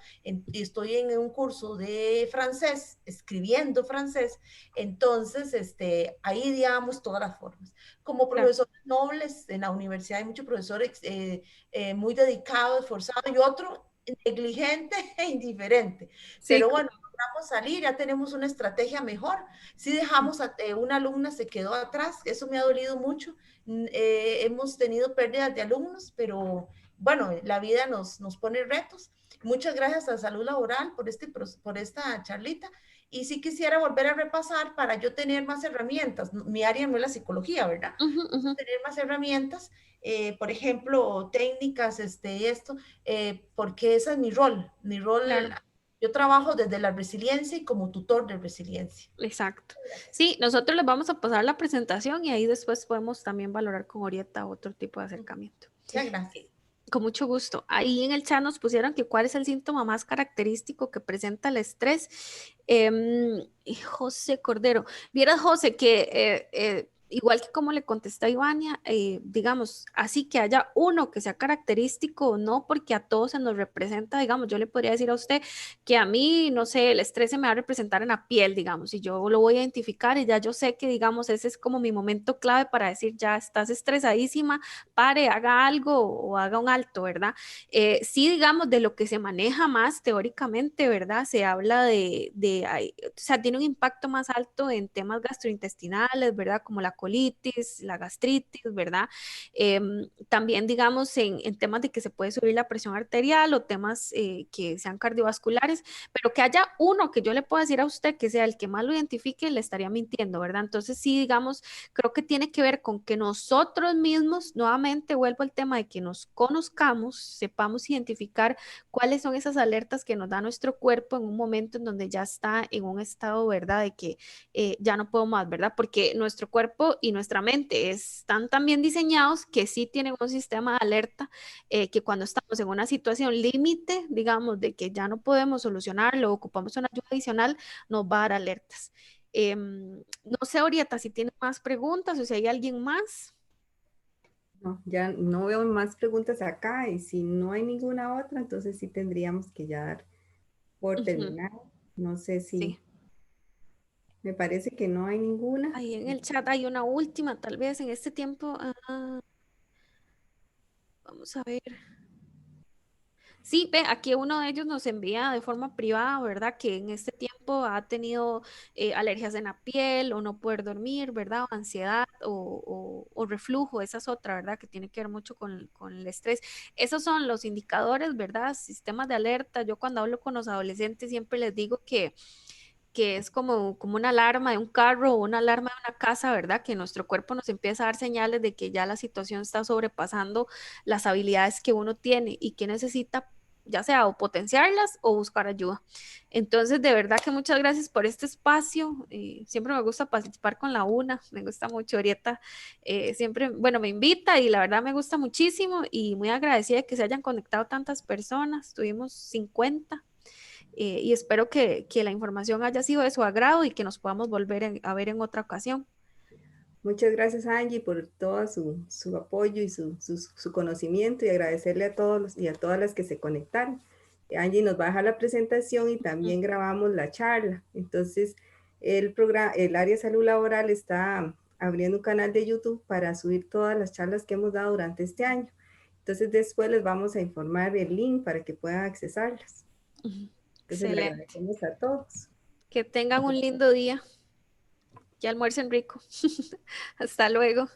estoy en un curso de francés, escribiendo francés, entonces ahí digamos todas las formas. Como Claro. profesores nobles en la universidad hay muchos profesores muy dedicados, esforzados y otro negligente e indiferente, Sí, pero bueno, logramos salir, ya tenemos una estrategia mejor. Si dejamos a una alumna se quedó atrás, eso me ha dolido mucho. Hemos tenido pérdidas de alumnos, pero bueno, la vida nos pone retos. Muchas gracias a Salud Laboral por esta charlita. Y sí quisiera volver a repasar para yo tener más herramientas. Mi área no es la psicología, ¿verdad? Tener más herramientas, por ejemplo, técnicas, porque ese es mi rol. Mi rol, claro. yo trabajo desde la resiliencia y como tutor de resiliencia. Exacto. Sí, nosotros les vamos a pasar la presentación y ahí después podemos también valorar con Orieta otro tipo de acercamiento. Ya, gracias. Con mucho gusto. Ahí en el chat nos pusieron que cuál es el síntoma más característico que presenta el estrés. José Cordero. Vieras, José, que igual que como le contesté a Ivania, digamos, así que haya uno que sea característico o no, porque a todos se nos representa, digamos, yo le podría decir a usted que a mí, no sé, el estrés se me va a representar en la piel, digamos, y yo lo voy a identificar y ya yo sé que, digamos, ese es como mi momento clave para decir, ya estás estresadísima, pare, haga algo o haga un alto, ¿verdad? Sí, digamos, de lo que se maneja más teóricamente, ¿verdad? Se habla o sea, tiene un impacto más alto en temas gastrointestinales, ¿verdad? Como la colitis, la gastritis, ¿verdad? También, digamos, en temas de que se puede subir la presión arterial o temas que sean cardiovasculares, pero que haya uno que yo le pueda decir a usted que sea el que más lo identifique, le estaría mintiendo, ¿verdad? Entonces, sí, digamos, creo que tiene que ver con que nosotros mismos, nuevamente vuelvo al tema de que nos conozcamos, sepamos identificar cuáles son esas alertas que nos da nuestro cuerpo en un momento en donde ya está en un estado, ¿verdad? De que ya no puedo más, ¿verdad? Porque nuestro cuerpo y nuestra mente están tan bien diseñados que sí tienen un sistema de alerta que cuando estamos en una situación límite, digamos, de que ya no podemos solucionarlo, ocupamos una ayuda adicional, nos va a dar alertas. No sé, Orieta, si tiene más preguntas o si hay alguien más. No, ya no veo más preguntas acá y si no hay ninguna otra, entonces sí tendríamos que ya dar por terminar. No sé si, Sí. me parece que no hay ninguna. Ahí en el chat hay una última, tal vez en este tiempo. Vamos a ver. Sí, ve, aquí uno de ellos nos envía de forma privada, ¿verdad? Que en este tiempo ha tenido alergias en la piel o no poder dormir, ¿verdad? O ansiedad o reflujo, esa es otra, ¿verdad? Que tiene que ver mucho con el estrés. Esos son los indicadores, ¿verdad? Sistemas de alerta. Yo cuando hablo con los adolescentes siempre les digo que es como una alarma de un carro o una alarma de una casa, ¿verdad? Que nuestro cuerpo nos empieza a dar señales de que ya la situación está sobrepasando las habilidades que uno tiene y que necesita, ya sea o potenciarlas o buscar ayuda. Entonces, de verdad que muchas gracias por este espacio. Siempre me gusta participar con la UNA, me gusta mucho, Orieta. Siempre, bueno, me invita y la verdad me gusta muchísimo y muy agradecida de que se hayan conectado tantas personas. Tuvimos 50 y espero que la información haya sido de su agrado y que nos podamos volver a ver en otra ocasión. Muchas gracias, Angie, por todo su apoyo y su conocimiento y agradecerle a todos y a todas las que se conectaron. Angie nos va a dejar la presentación y también grabamos la charla. Entonces, el área de salud laboral está abriendo un canal de YouTube para subir todas las charlas que hemos dado durante este año. Entonces, después les vamos a informar el link para que puedan accesarlas. Entonces, le Excelente. agradecemos a todos. Que tengan un lindo día. Que almuercen rico. Hasta luego.